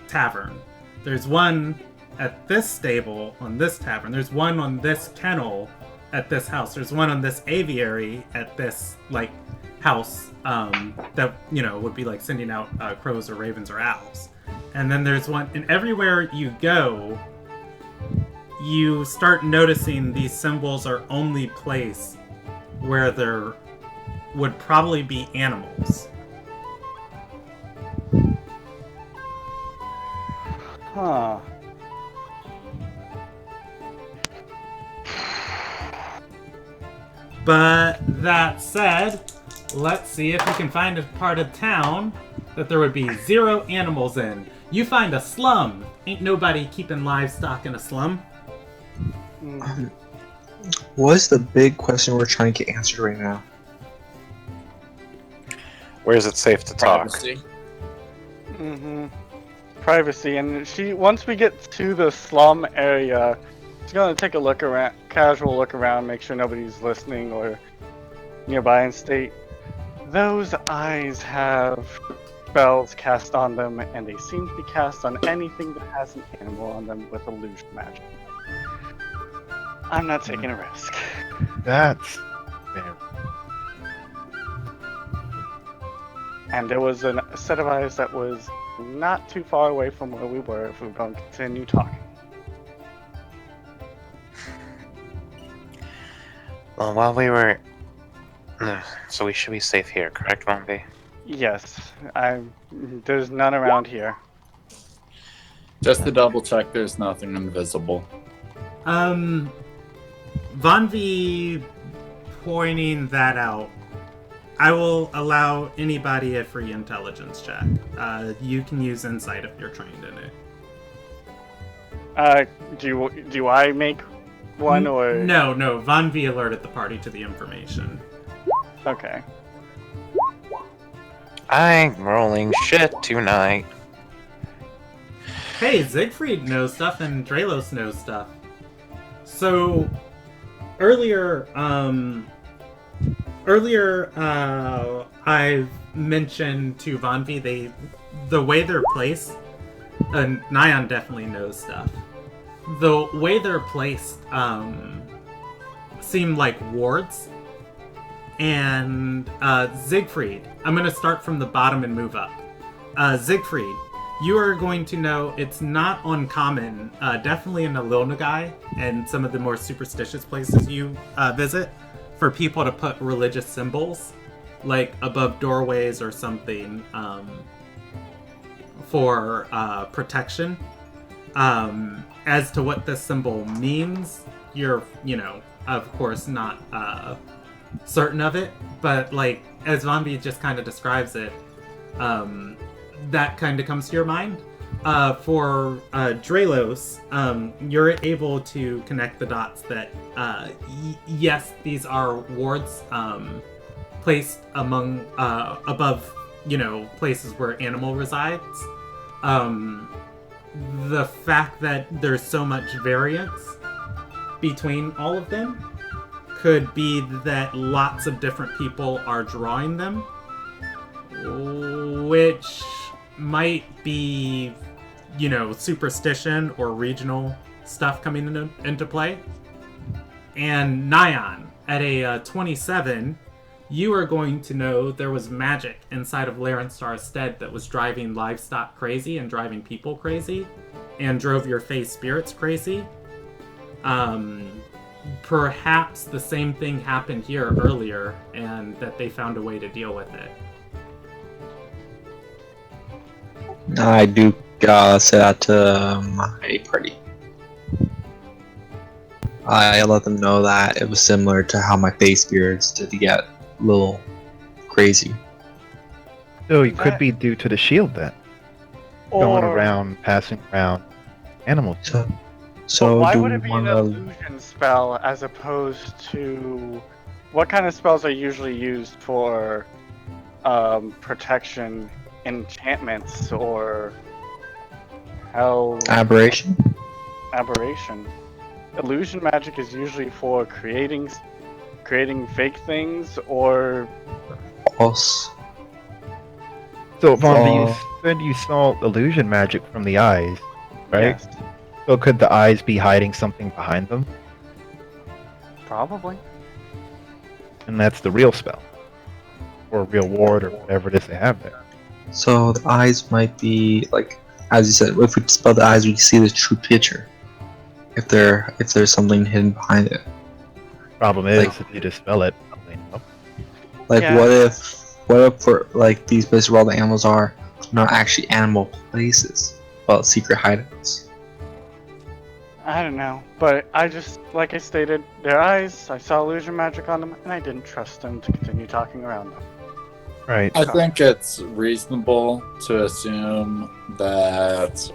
tavern. There's one at this stable on this tavern. There's one on this kennel at this house. There's one on this aviary at this house that would be like sending out crows or ravens or owls. And then there's one, and everywhere you go, you start noticing these symbols are only placed where there would probably be animals. Huh. But that said, let's see if we can find a part of town that there would be 0 animals in. You find a slum. Ain't nobody keeping livestock in a slum. What's the big question we're trying to get answered right now? Where is it safe to talk? Privacy. Mm-hmm. Privacy, and once we get to the slum area, Just gonna take a look around, casual look around, make sure nobody's listening or nearby, and state, those eyes have spells cast on them, and they seem to be cast on anything that has an animal on them with illusion magic. I'm not taking a risk. That's fair. And there was a set of eyes that was not too far away from where we were if we were going to continue talking. Well, while we were... So we should be safe here, correct, Mombi? Yes, there's none around here. Just to double check, there's nothing invisible. Vonvi pointing that out. I will allow anybody a free intelligence check. You can use insight if you're trained in it. Do I make one or No. Vonvi alerted the party to the information. Okay. I'm rolling shit tonight. Hey, Siegfried knows stuff and Dralos knows stuff. So earlier, I've mentioned to Vonvi the way they're placed. And Nyan definitely knows stuff. The way they're placed seem like wards. And Siegfried, I'm going to start from the bottom and move up. Siegfried, you are going to know it's not uncommon, definitely in the Lilnagai and some of the more superstitious places you visit, for people to put religious symbols, like above doorways or something, for protection. As to what this symbol means, you're, of course not certain of it, but like as Vonvi just kind of describes it, that kind of comes to your mind. For Dralos, you're able to connect the dots that yes, these are wards placed among above places where animal resides. The fact that there's so much variance between all of them could be that lots of different people are drawing them, which might be, superstition or regional stuff coming into play. And Nyan, at a 27, you are going to know there was magic inside of Larenstar's stead that was driving livestock crazy and driving people crazy, and drove your face spirits crazy. Perhaps the same thing happened here earlier, and that they found a way to deal with it. I do say that to my party. I let them know that it was similar to how my face spirits did get a little crazy. So it could be due to the shield then. Going around, passing around animals. So why do would it we be an wanna... illusion spell as opposed to what kind of spells are usually used for protection, enchantments, or hell? Aberration? Aberration. Illusion magic is usually for creating fake things or False. So, Vonvi, you said you saw illusion magic from the eyes, right? Yes, So could the eyes be hiding something behind them? probably. And that's the real spell. Or real ward, or whatever it is they have there. So the eyes might be like, as you said, if we spell the eyes, we can see the true picture. If there's something hidden behind it. Problem is, Like- if you dispel it, they know. Like, Yeah. what if for like these places where all the animals are not actually animal places, but secret hideouts? I don't know, but I just, like I stated, their eyes, I saw illusion magic on them, and I didn't trust them to continue talking around them. Right. I think it's reasonable to assume that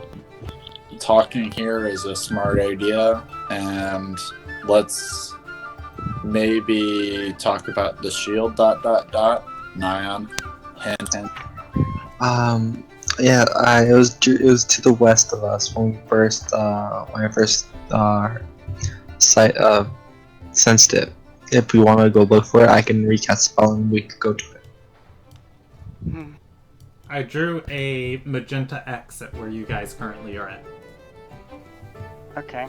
talking here is a smart idea, and let's maybe talk about the shield. ... Nyan. Hint. Yeah, it was to the west of us when I first sensed it. If we want to go look for it, I can recast spell and we can go to it. I drew a magenta X at where you guys currently are at. Okay.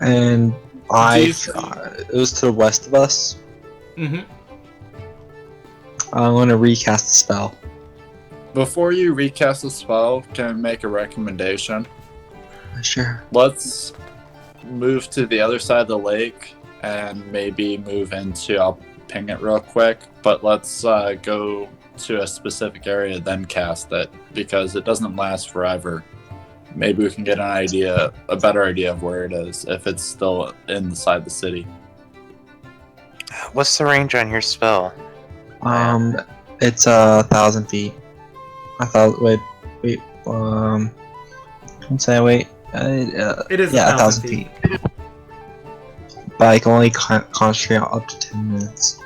And it was to the west of us. Mm-hmm. I'm gonna recast the spell. Before you recast the spell, can I make a recommendation? Sure. Let's move to the other side of the lake and maybe move into. I'll ping it real quick, but let's go to a specific area then cast it because it doesn't last forever. Maybe we can get a better idea of where it is if it's still inside the city. What's the range on your spell? It's 1,000 feet. Wait. Don't say wait. It is 1,000 feet. But I can only concentrate on up to 10 minutes.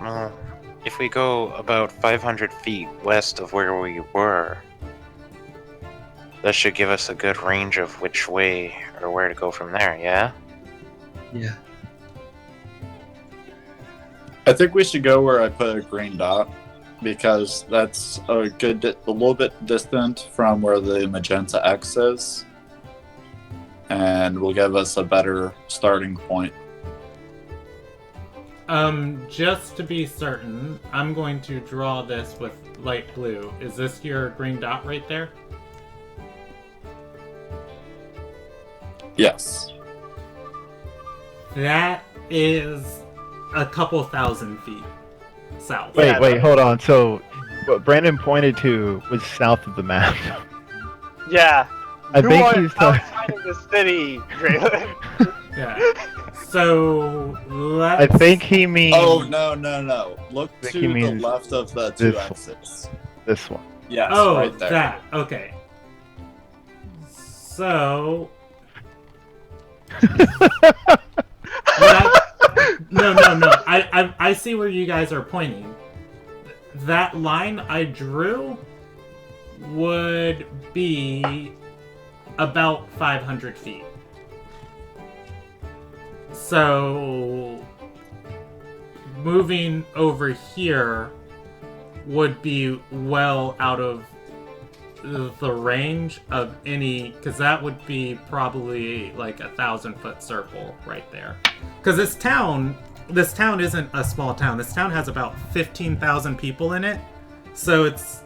Well, if we go about 500 feet west of where we were, that should give us a good range of which way or where to go from there, yeah? Yeah. I think we should go where I put a green dot because that's a little bit distant from where the magenta X is, and will give us a better starting point. Just to be certain, I'm going to draw this with light blue. Is this your green dot right there? Yes. That is a couple thousand feet south. Wait, hold on. So, what Brandon pointed to was south of the map. Yeah. I think he's outside of the city, Draylen. Yeah. So let's... I think he means. Oh no! Look I think to he the means left of the two this exits. This one. Yes, Oh, right there. that. Okay. So. No. I see where you guys are pointing. That line I drew would be about 500 feet. So moving over here would be well out of the range of any, because that would be probably like 1,000-foot circle right there. Because this town isn't a small town. This town has about 15,000 people in it, so it's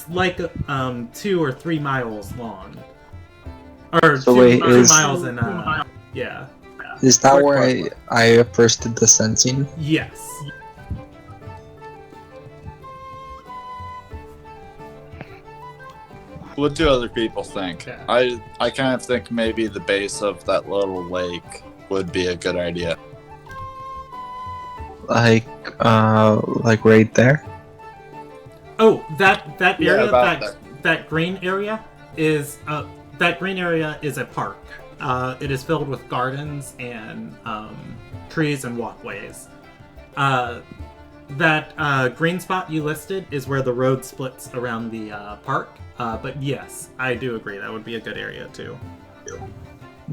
like 2 or 3 miles long, or So 2 wait, miles in yeah. Is that Quick where question. I first did the sensing? Yes. What do other people think? Yeah. I kind of think maybe the base of that little lake would be a good idea. Like right there? Oh, that Yeah, area, about there. that green area is a park. It is filled with gardens and trees and walkways. That green spot you listed is where the road splits around the park. But yes, I do agree. That would be a good area too.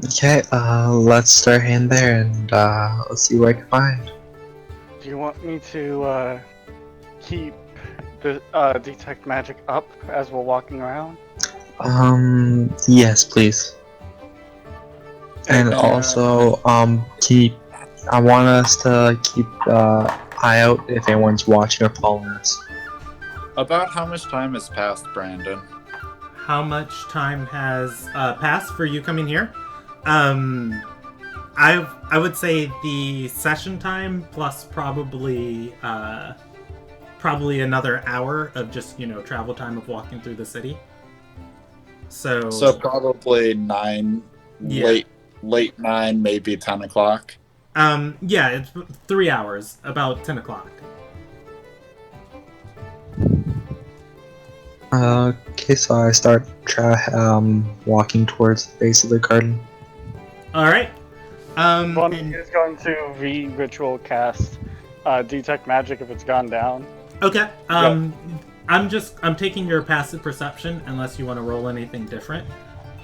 Okay, let's start heading there and let's see what I can find. Do you want me to keep the detect magic up as we're walking around? Yes, please. And also, I want us to keep eye out if anyone's watching or following us. About how much time has passed, Brandon? How much time has passed for you coming here? I would say the session time plus probably another hour of just travel time of walking through the city. So probably 9, Yeah. late 9, maybe 10 o'clock. Yeah, it's 3 hours, about 10 o'clock. Okay, so I start walking towards the base of the garden. All right. One and- is going to ritual cast detect magic if it's gone down. Okay. I'm taking your passive perception unless you want to roll anything different.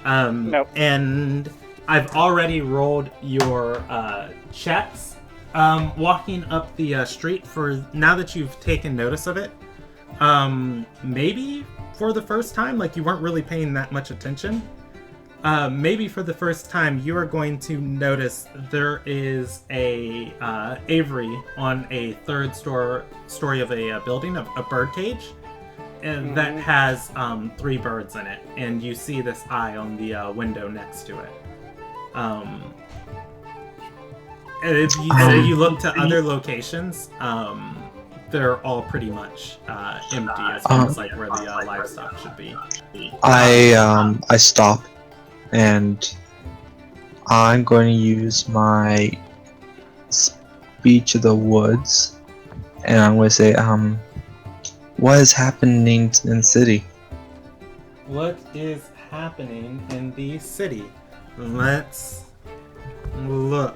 Nope. And I've already rolled your checks. Walking up the street for now that you've taken notice of it. Maybe for the first time, like you weren't really paying that much attention. Maybe for the first time, you are going to notice there is a aviary on a third story of a building, a bird cage, and that has 3 birds in it. And you see this eye on the window next to it. And if you look to other locations, they're all pretty much empty as far as like where the livestock should be. I stop, and I'm going to use my speech of the woods, and I'm going to say, what is happening in the city? What is happening in the city? Let's look.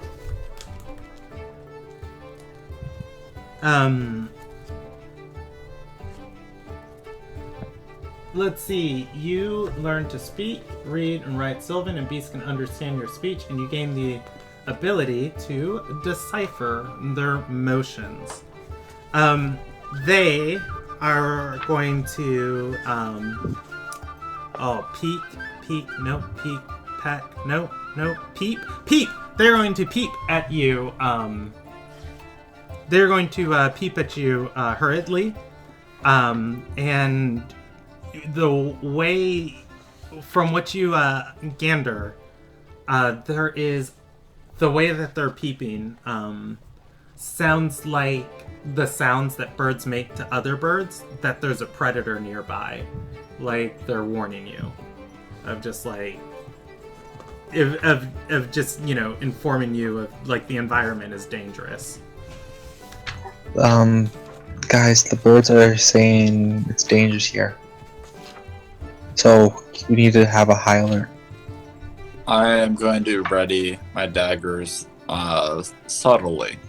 Let's see. You learn to speak, read, and write Sylvan, and beasts can understand your speech, and you gain the ability to decipher their motions. They are going to peep. They're going to peep at you. They're going to peep at you hurriedly, and the way from what you gander, there is the way that they're peeping sounds like the sounds that birds make to other birds, that there's a predator nearby, like they're warning you of just like of just, you know, informing you of like the environment is dangerous. Guys, the birds are saying it's dangerous here, so we need to have a high alert. I am going to ready my daggers subtly.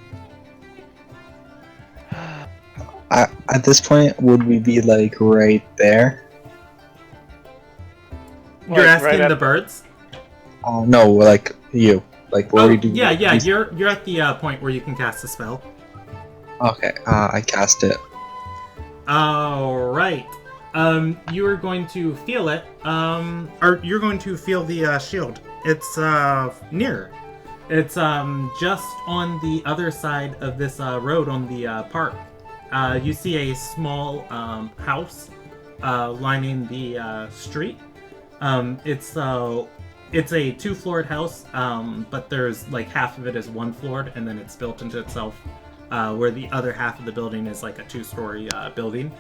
At this point, would we be like right there? You're Like, asking right the at- birds? No, like you. Like where Oh, we do. yeah, you're at the point where you can cast a spell. Okay, I cast it. All right. You are going to feel it. Or you're going to feel the shield. It's near. It's just on the other side of this road on the park. You see a small house lining the street. It's a 2-floored house, but there's like half of it is 1-floored, and then it's built into itself. Where the other half of the building is like a 2-story building.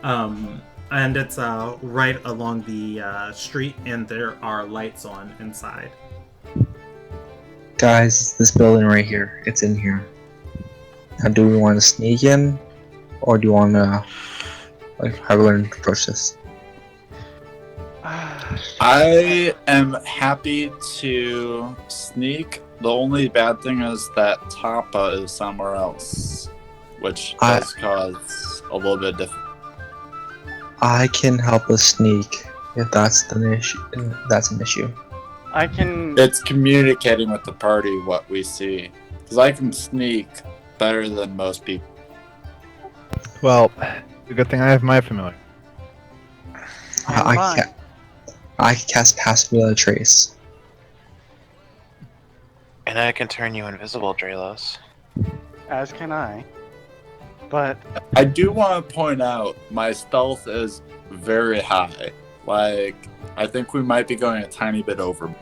And it's right along the street, and there are lights on inside. Guys, this building right here. It's in here. Now, do we want to sneak in, or do you want to like how are we going to approach this? I am happy to sneak. The only bad thing is that Tapa is somewhere else, which does cause a little bit of difference. I can help us sneak if that's an issue. That's an issue. I can. It's communicating with the party what we see, because I can sneak better than most people. Well, it's a good thing I have my familiar. I can cast pass without a trace. And I can turn you invisible, Dralos. As can I. But I do want to point out my stealth is very high. Like, I think we might be going a tiny bit over.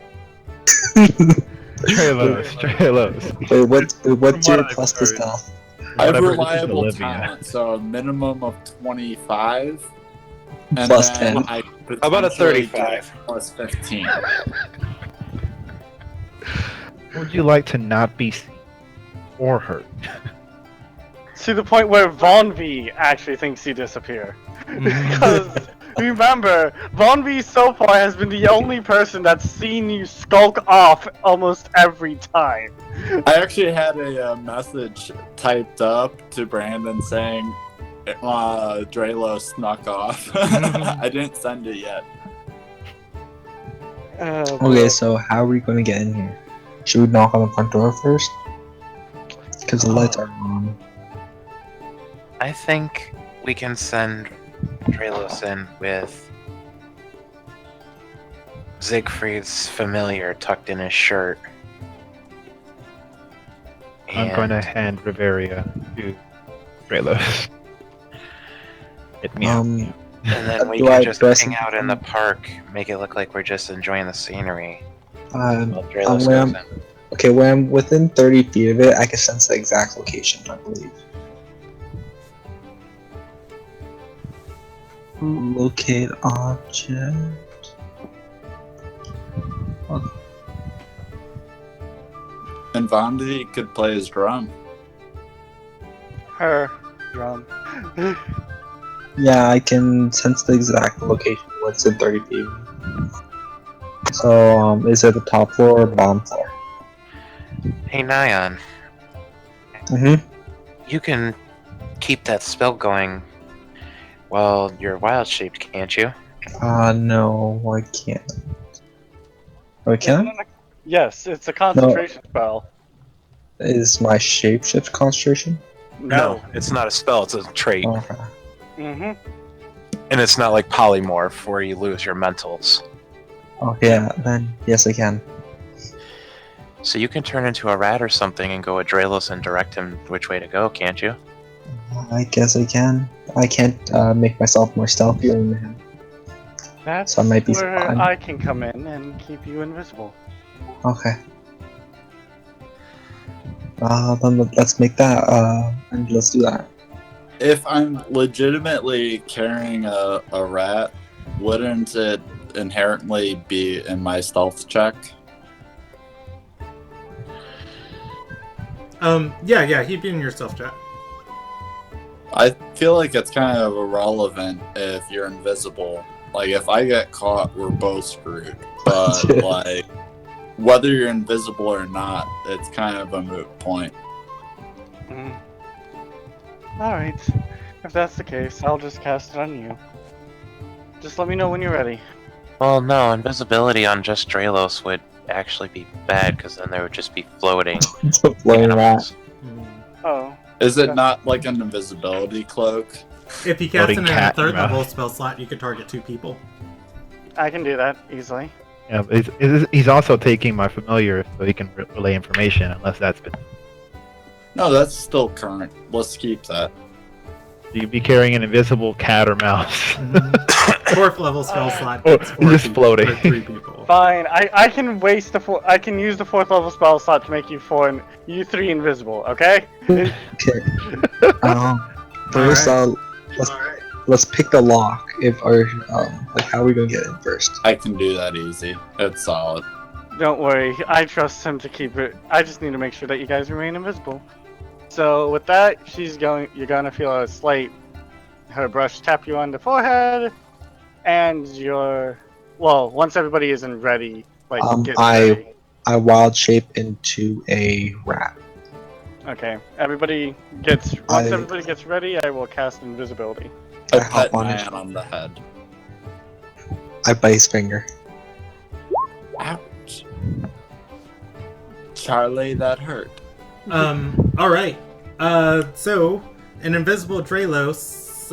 Tralos. Wait, what's From your what plus I've to heard. stealth? I have Whatever, this is reliable Olivia. talent, so a minimum of 25. And Plus then 10. I How about a potentially 35? get plus 15. Would you like to not be seen or hurt? to the point where Von V actually thinks you disappear. Because remember, Von V so far has been the only person that's seen you skulk off almost every time. I actually had a message typed up to Brandon saying, Drelo snuck off. I didn't send it yet. Okay, so how are we going to get in here? Should we knock on the front door first? Because the lights are on. I think we can send Drelos in with Siegfried's familiar tucked in his shirt. I'm going to hand Riveria to Drelos. Hit me out. And then we do can I just dress hang in- out in the park, make it look like we're just enjoying the scenery. While Drelos when goes I'm, in. okay, when I'm within 30 feet of it, I can sense the exact location, I believe. Locate object. And Vondi could play his drum. Her drum. Yeah, I can sense the exact location once in 30 feet. So, is it the top floor or bottom floor? Hey, Nyan, Mm-hmm. you can keep that spell going while you're wild-shaped, can't you? No, I can't. Oh, I can? Yes, it's a concentration spell. Is my shapeshift concentration? No, it's not a spell, it's a trait. Okay. Mm-hmm. And it's not like polymorph where you lose your mentals. Oh, yeah, then yes, I can. So you can turn into a rat or something and go with Drelos and direct him which way to go, can't you? I guess I can. I can't make myself more stealthier than him. That's So I might be where fine. I can come in and keep you invisible. Okay. Then let's make that, and let's do that. If I'm legitimately carrying a rat, wouldn't it inherently be in my stealth check? Yeah, he'd be in your stealth check. I feel like it's kind of irrelevant if you're invisible. Like, if I get caught, we're both screwed. But, like, whether you're invisible or not, it's kind of a moot point. Alright. If that's the case, I'll just cast it on you. Just let me know when you're ready. Well, no, invisibility on just Drelos would actually be bad, because then there would just be floating It's a floating rat. animals. Oh. Is it not like an invisibility cloak? If you cast it Floating in a cat third mouth. level spell slot, you could target 2 people. I can do that easily. Yeah, but he's also taking my familiar so he can relay information, unless that's been. No, that's still current. Let's keep that. You'd be carrying an invisible cat or mouse. 4th level spell slot. Oh, It's 4 just people, floating. for 3 people. Fine. I can waste I can use the 4th level spell slot to make you 4 and you 3 invisible. Okay? Okay. First, let's pick the lock. Like, how are we gonna get in first? I can do that easy. It's solid. Don't worry. I trust him to keep it. I just need to make sure that you guys remain invisible. So with that, you're gonna feel a slight her brush tap you on the forehead, and once everybody isn't ready, like get ready. I wild shape into a rat. Okay, everybody gets ready, I will cast invisibility. I hop pet on man it. on the head. I bite his finger. Ouch. Charlie, that hurt. Alright. So, an invisible Drelos,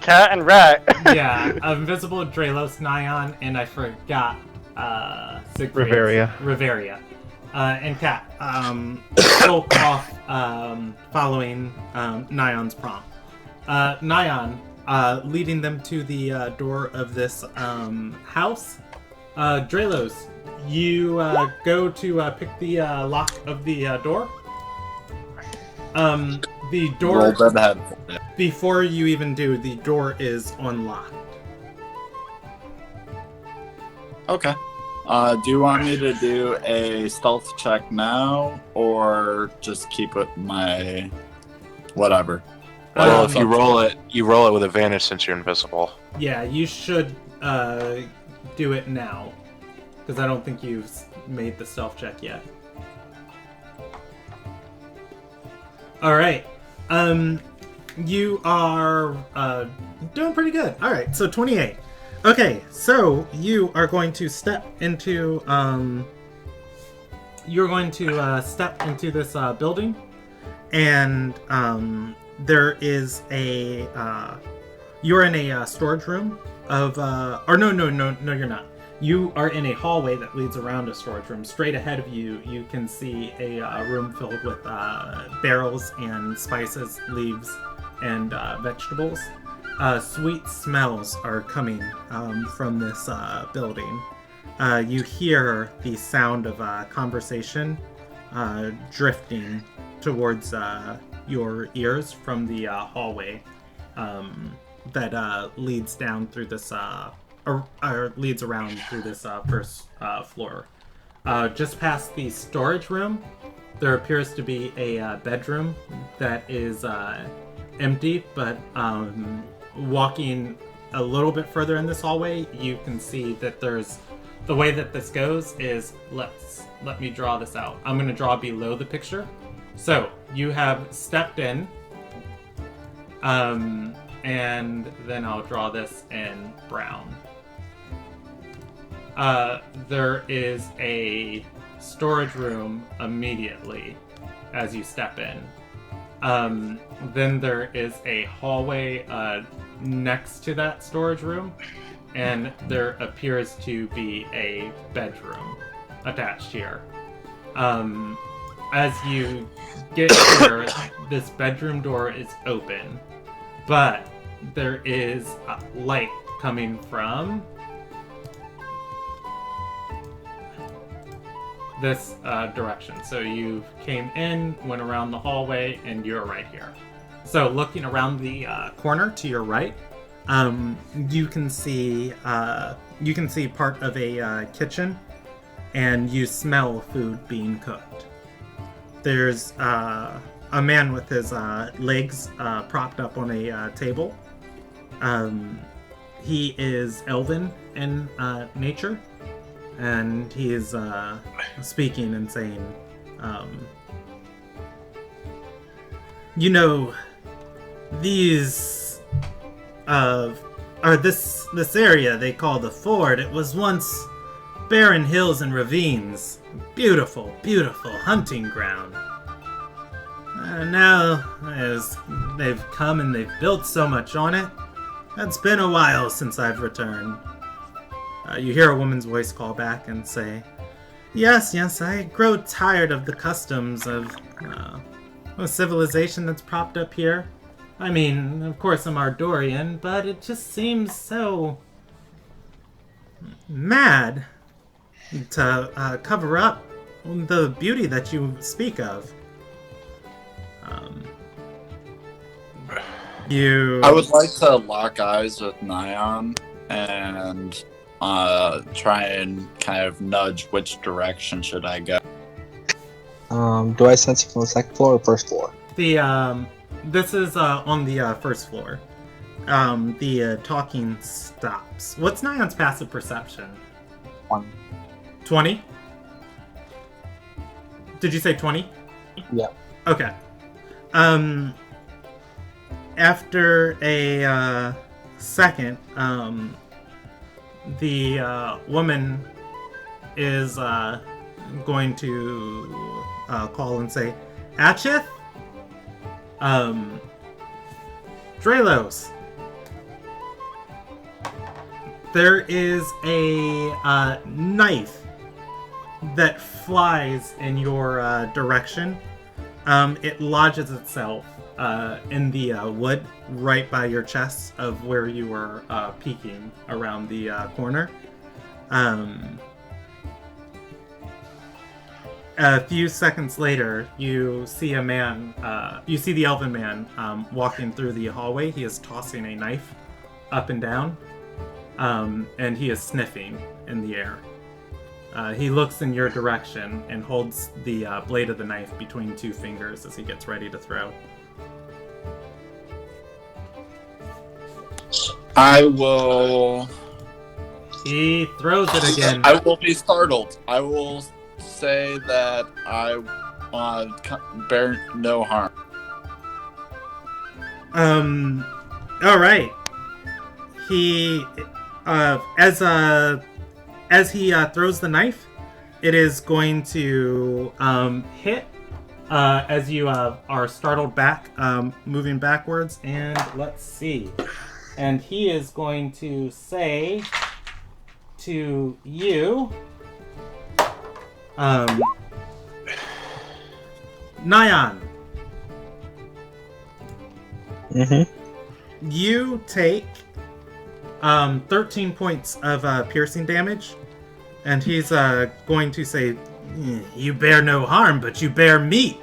Cat and rat. yeah, invisible Drelos, Nyan, and I forgot, Siegfried. Riveria. And Cat, skulk off, following, Nyan's prompt. Nyan, leading them to the, door of this, house. Drelos, you go to pick the lock of the door. The door, Roll that head. Yeah. before you even do, the door is unlocked. Okay. Do you want me to do a stealth check now, or just keep it my whatever? Well, if you roll it with advantage since you're invisible. Yeah, you should do it now, because I don't think you've made the stealth check yet. All right. You are doing pretty good. All right, so 28. Okay, so you are going to step into this building, and there is a you're in a storage room of or no, you're not. You are in a hallway that leads around a storage room. Straight ahead of you, you can see a room filled with barrels and spices, leaves, and vegetables. Sweet smells are coming from this building. You hear the sound of conversation drifting towards your ears from the hallway that leads down through this or leads around through this first floor. Just past the storage room, there appears to be a bedroom that is empty, but walking a little bit further in this hallway, you can see that there's the way that this goes is let me draw this out. I'm going to draw below the picture. So you have stepped in, and then I'll draw this in brown. There is a storage room immediately as you step in. Then there is a hallway next to that storage room, and there appears to be a bedroom attached here. As you get here, this bedroom door is open, but there is light coming from this direction. So you came in, went around the hallway, and you're right here. So looking around the corner to your right, you can see part of a kitchen, and you smell food being cooked. There's a man with his legs propped up on a table. He is elven in nature, and he is speaking and saying, you know, these or this area they call the Ford, it was once barren hills and ravines, beautiful hunting ground. Now as they've come and they've built so much on it, it's been a while since I've returned. You hear a woman's voice call back and say, yes, I grow tired of the customs of a civilization that's propped up here. I mean, of course I'm Ardorian, but it just seems so mad to cover up the beauty that you speak of. I would like to lock eyes with Nyan and try and kind of nudge which direction should I go. Do I sense it from the second floor or first floor? This is on the first floor. The talking stops. What's Nyan's passive perception? 20? Did you say 20? Yeah. Okay. After a second, the woman is going to call and say, Achith? Drelos. There is a knife that flies in your direction. It lodges itself in the wood right by your chest of where you were peeking around the corner. A few seconds later, you see a man, you see the elven man walking through the hallway. He is tossing a knife up and down, and he is sniffing in the air. He looks in your direction and holds the blade of the knife between two fingers as he gets ready to throw. I will... He throws it again. I will be startled. I will say that I bear no harm. All right. He, as he throws the knife, it is going to hit. As you are startled back, moving backwards, and let's see. And he is going to say to you, Nyan, you take 13 points of piercing damage, and he's going to say, you bear no harm, but you bear meat.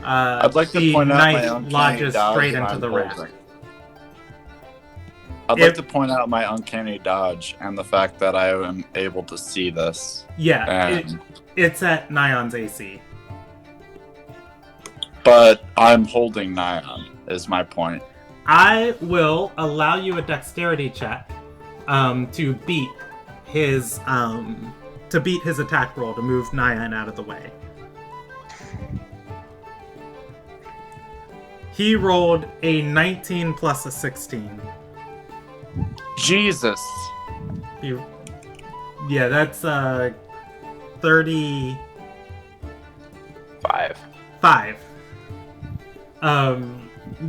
I'd like to point out my uncanny lodges dodge straight when into I'm the rat. holding. I'd like to point out my uncanny dodge and the fact that I am able to see this. Yeah, it's at Nyan's AC. But I'm holding Nyan, is my point. I will allow you a dexterity check to beat his attack roll to move Nyan out of the way. He rolled a 19 plus a 16. Jesus. Yeah, that's 35.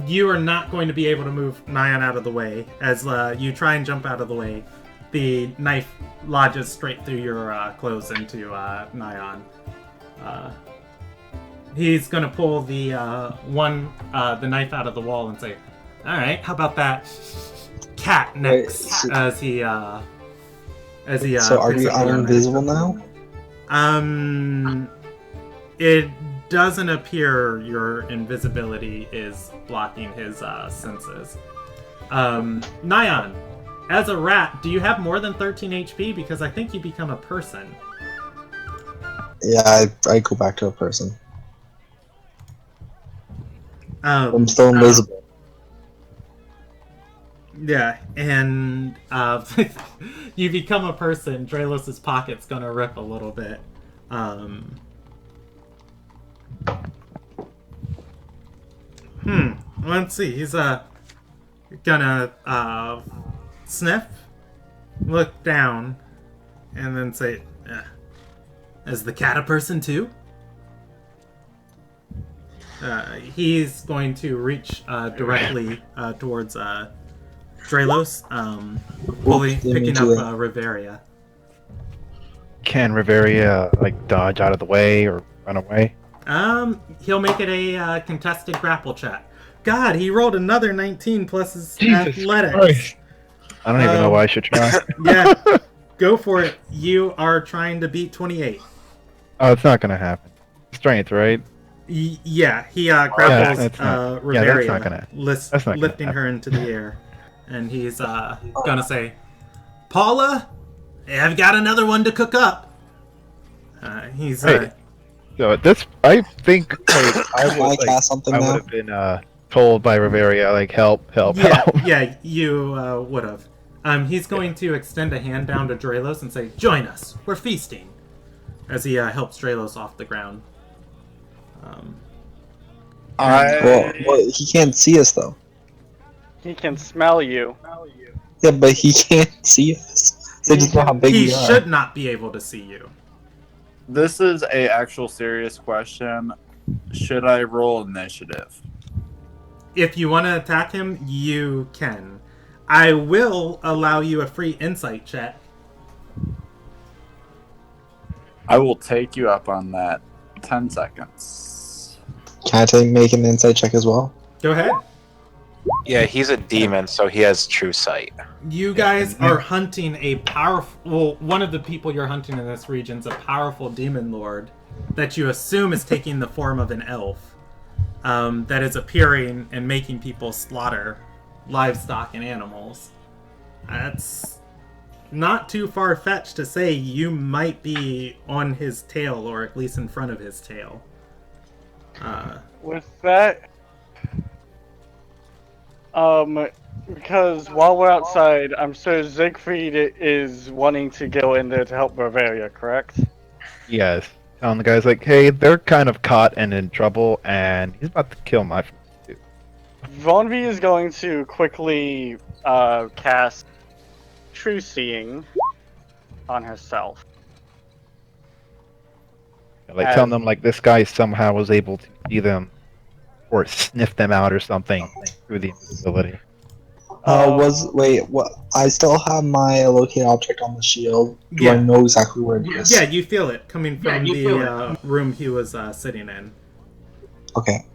You are not going to be able to move Nyan out of the way. As you try and jump out of the way, the knife lodges straight through your clothes into Nyan. He's gonna pull the knife out of the wall and say, "All right, how about that cat next?" Wait, as he so are we invisible now? It doesn't appear your invisibility is blocking his senses. Nyan, as a rat, do you have more than 13 HP? Because I think you become a person. Yeah, I go back to a person. I'm I'm still invisible. Yeah, and you become a person. Dralos' pocket's gonna rip a little bit. Let's see. He's gonna sniff, look down, and then say, "Is the cat a person too?" He's going to reach directly towards Dralos, picking up Riveria. Can Riveria dodge out of the way or run away? He'll make it a contested grapple check. God, he rolled another 19 plus his athletics. Christ. I don't even know why I should try. Yeah, go for it. You are trying to beat 28. Oh, it's not gonna happen. Strength, right? Yeah, he grapples Riveria, that's not gonna lifting her into the air. And he's gonna say, "Paula, I've got another one to cook up." He's So this, I think I would cast something I now? would have been told by Riveria help. yeah, you would have. He's going to extend a hand down to Dralos and say, "Join us. We're feasting." As he helps Dralos off the ground. Well, he can't see us though. He can smell you. Yeah, but he can't see us. So just know how big He we are. should not be able to see you. This is a actual serious question. Should I roll initiative? If you want to attack him, you can. I will allow you a free insight check. I will take you up on that. 10 seconds. Can I make an insight check as well? Go ahead. Yeah, he's a demon, so he has true sight. You guys are hunting a powerful... Well, one of the people you're hunting in this region is a powerful demon lord that you assume is taking the form of an elf that is appearing and making people slaughter livestock and animals. That's not too far-fetched to say you might be on his tail, or at least in front of his tail. With that, because while we're outside, I'm sure Siegfried is wanting to go in there to help Bavaria, correct? Yes. Telling the guys hey, they're kind of caught and in trouble, and he's about to kill my friend too. Von V is going to quickly cast True Seeing on herself. Like telling them like this guy somehow was able to see them or sniff them out or something through the invisibility. Wait, what? I still have my locate object on the shield. Do I Yeah. know exactly where it is? Yeah, you feel it coming from the room he was sitting in. Okay.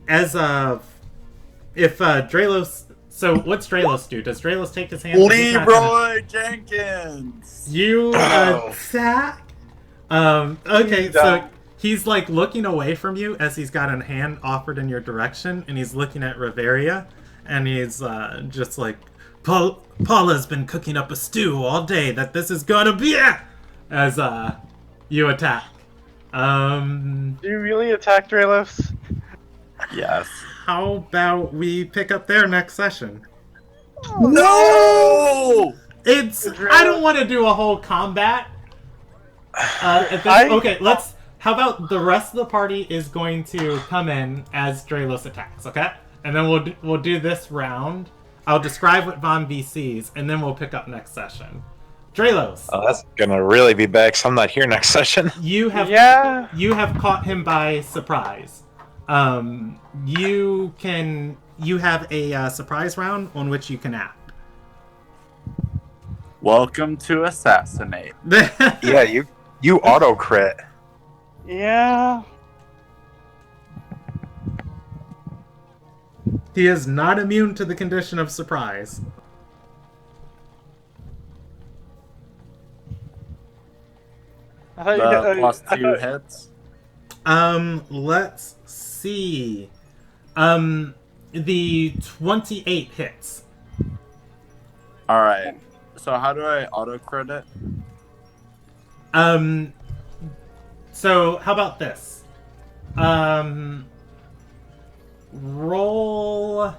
If Draelos, so what's Draelos do? Does Draelos take his hand? Leroy Jenkins! You attack. Okay, so he's like looking away from you as he's got a hand offered in your direction, and he's looking at Riveria, and he's just like, Paula's been cooking up a stew all day that this is gonna be, as you attack. Do you really attack Draelos? Yes. How about we pick up there next session? No! I don't want to do a whole combat. Okay, let's. How about the rest of the party is going to come in as Draelos attacks, okay? And then we'll do this round. I'll describe what Von V sees, and then we'll pick up next session. Draelos. Oh, that's gonna really be bad 'cause I'm not here next session. You have caught him by surprise. You have a surprise round on which you can act. Welcome to Assassinate. Yeah, you auto crit. Yeah. He is not immune to the condition of surprise. +2 hits. Let's see. The 28 hits. Alright. So how do I auto credit? So how about this? Roll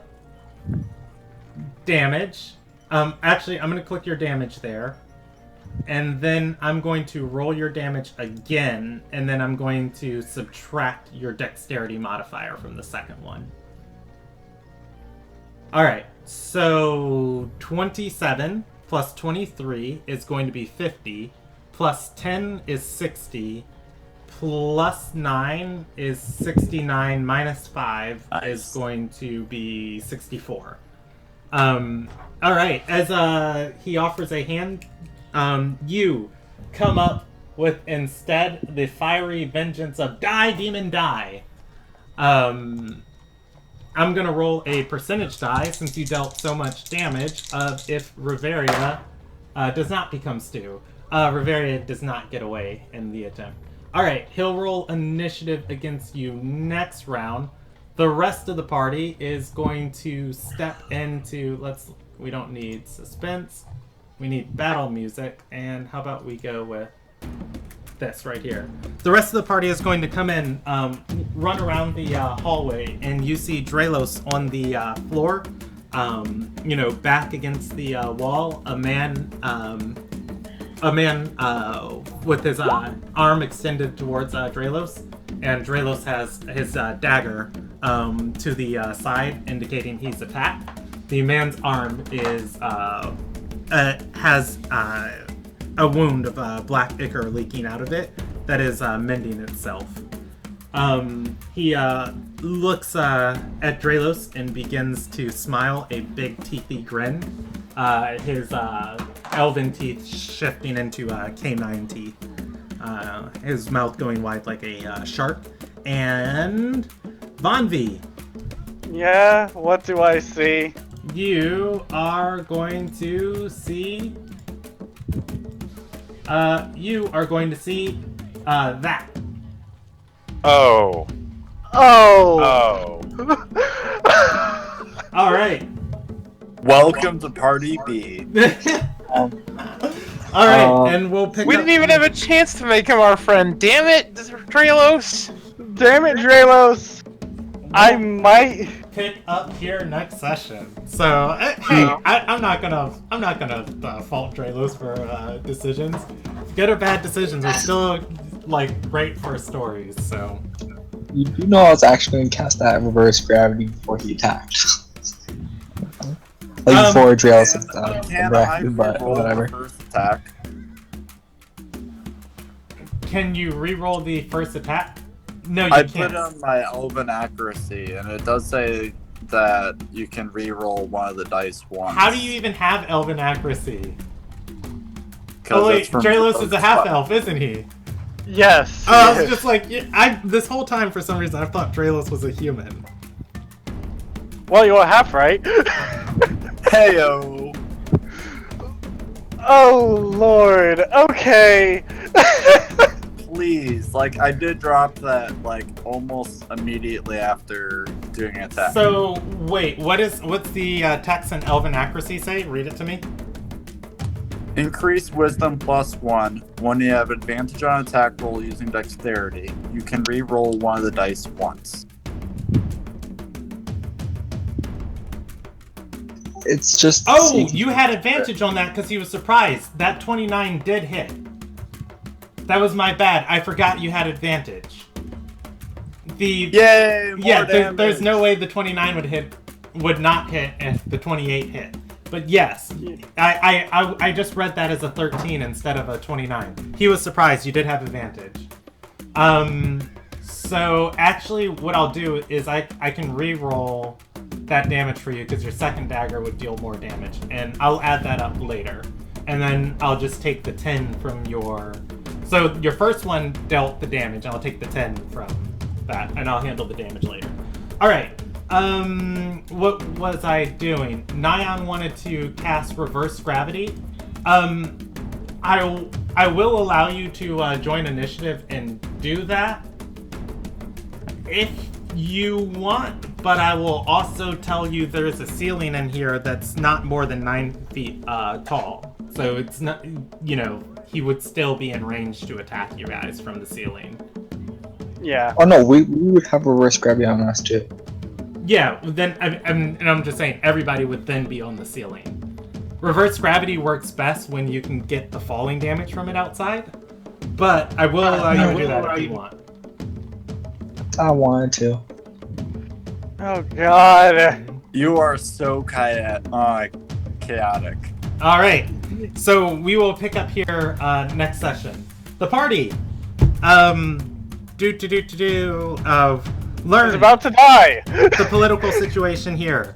damage. Actually, I'm gonna click your damage there. And then I'm going to roll your damage again, and then I'm going to subtract your dexterity modifier from the second one. Alright, so 27 plus 23 is going to be 50, plus 10 is 60, plus 9 is 69, minus 5 is going to be 64. Alright, as he offers a hand, you come up with instead the fiery vengeance of Die, Demon, Die. I'm gonna roll a percentage die since you dealt so much damage of if Riveria does not become stew. Riveria does not get away in the attempt. Alright, he'll roll initiative against you next round. The rest of the party is going to step into, we don't need suspense. We need battle music, and how about we go with this right here. The rest of the party is going to come in, run around the hallway, and you see Draelos on the floor, back against the wall. A man with his arm extended towards Draelos, and Draelos has his dagger to the side, indicating he's attacked. The man's arm has a wound of black ichor leaking out of it that is mending itself. He looks at Draelos and begins to smile a big teethy grin. His elven teeth shifting into canine teeth. His mouth going wide like a shark. And Von V. Yeah, what do I see? You are going to see. That. Oh. Oh. All right. Welcome to Party B. All right, and we'll pick. We up... didn't even have a chance to make him our friend. Damn it, Draelos. Damn it, Draelos. I might pick up here next session. So hey, I'm not gonna fault Draelos for decisions. Good or bad decisions are still great for stories. So You do know I was actually going to cast that reverse gravity before he attacked. Like before Drill said Can I but roll whatever. the first attack? Can you re-roll the first attack? No, you I can't. put on my Elven accuracy, and it does say that you can re-roll one of the dice once. How do you even have elven accuracy? 'Cause Oh wait, it's from Dralos is a half-elf, isn't he? Yes. Oh, I was just like, this whole time for some reason I thought Dralos was a human. Well, you are half right. Heyo! Oh Lord. Okay. Please, like, I did drop that, like, almost immediately after doing an attack. So wait, what's the text and elven accuracy say? Read it to me. Increase wisdom +1 when you have advantage on attack roll using dexterity. You can re-roll one of the dice once. It's just. Oh, you had advantage on that because he was surprised. That 29 did hit. That was my bad. I forgot you had advantage. Yay! More damage. There's no way the 29 would not hit if the 28 hit. But yes, I just read that as a 13 instead of a 29. He was surprised. You did have advantage. So actually, what I'll do is I can re-roll that damage for you because your second dagger would deal more damage, and I'll add that up later. And then I'll just take the 10 from your. So your first one dealt the damage. I'll take the 10 from that, and I'll handle the damage later. All right. What was I doing? Nyan wanted to cast reverse gravity. I will allow you to join initiative and do that if you want, but I will also tell you there's a ceiling in here that's not more than 9 feet tall. So it's not, he would still be in range to attack you guys from the ceiling. Yeah. Oh no, we would have reverse gravity on us too. Yeah, then I'm just saying everybody would then be on the ceiling. Reverse gravity works best when you can get the falling damage from it outside, but I will allow you to do that if you want. I wanted to. Oh God. You are so chaotic. All right, so we will pick up here next session. The party. Learn He's about to die. the political situation here.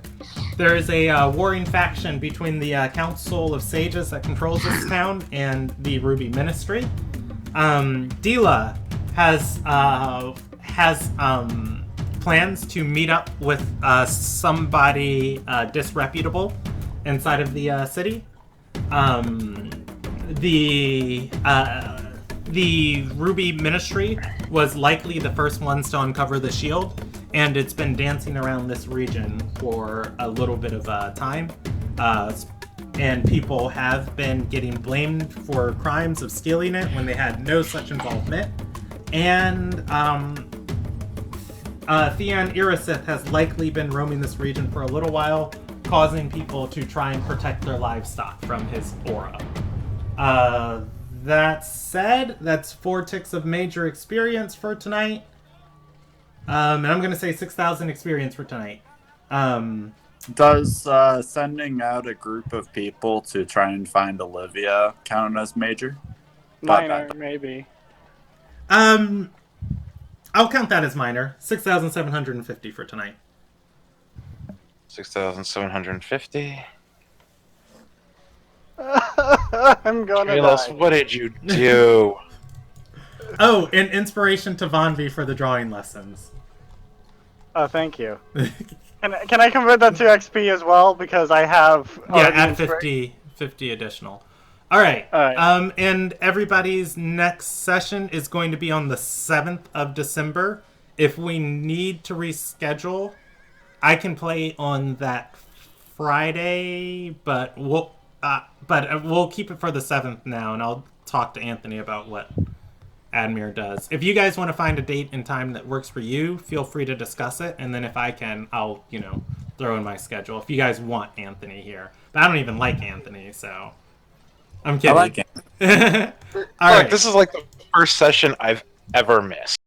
There is a warring faction between the Council of Sages that controls this town and the Ruby Ministry. Dila has plans to meet up with somebody disreputable inside of the city. The Ruby Ministry was likely the first ones to uncover the shield, and it's been dancing around this region for a little bit of time. And people have been getting blamed for crimes of stealing it when they had no such involvement. And Theon Irisith has likely been roaming this region for a little while, causing people to try and protect their livestock from his aura. That said, that's 4 ticks of major experience for tonight. And I'm going to say 6,000 experience for tonight. Does sending out a group of people to try and find Olivia count as major? Minor, maybe. I'll count that as minor. 6,750 for tonight. 6,750. I'm gonna Tralos, die. what did you do? Oh, and inspiration to Vanvi for the drawing lessons. Oh, thank you. Can I convert that to XP as well? Because I have... Yeah, add 50 additional. All right. Alright. And everybody's next session is going to be on the 7th of December. If we need to reschedule, I can play on that Friday, but we'll keep it for the 7th now, and I'll talk to Anthony about what Admir does. If you guys want to find a date and time that works for you, feel free to discuss it, and then if I can, I'll, throw in my schedule. If you guys want Anthony here. But I don't even like Anthony, so... I'm kidding. I like it. All right. Look, this is like the first session I've ever missed.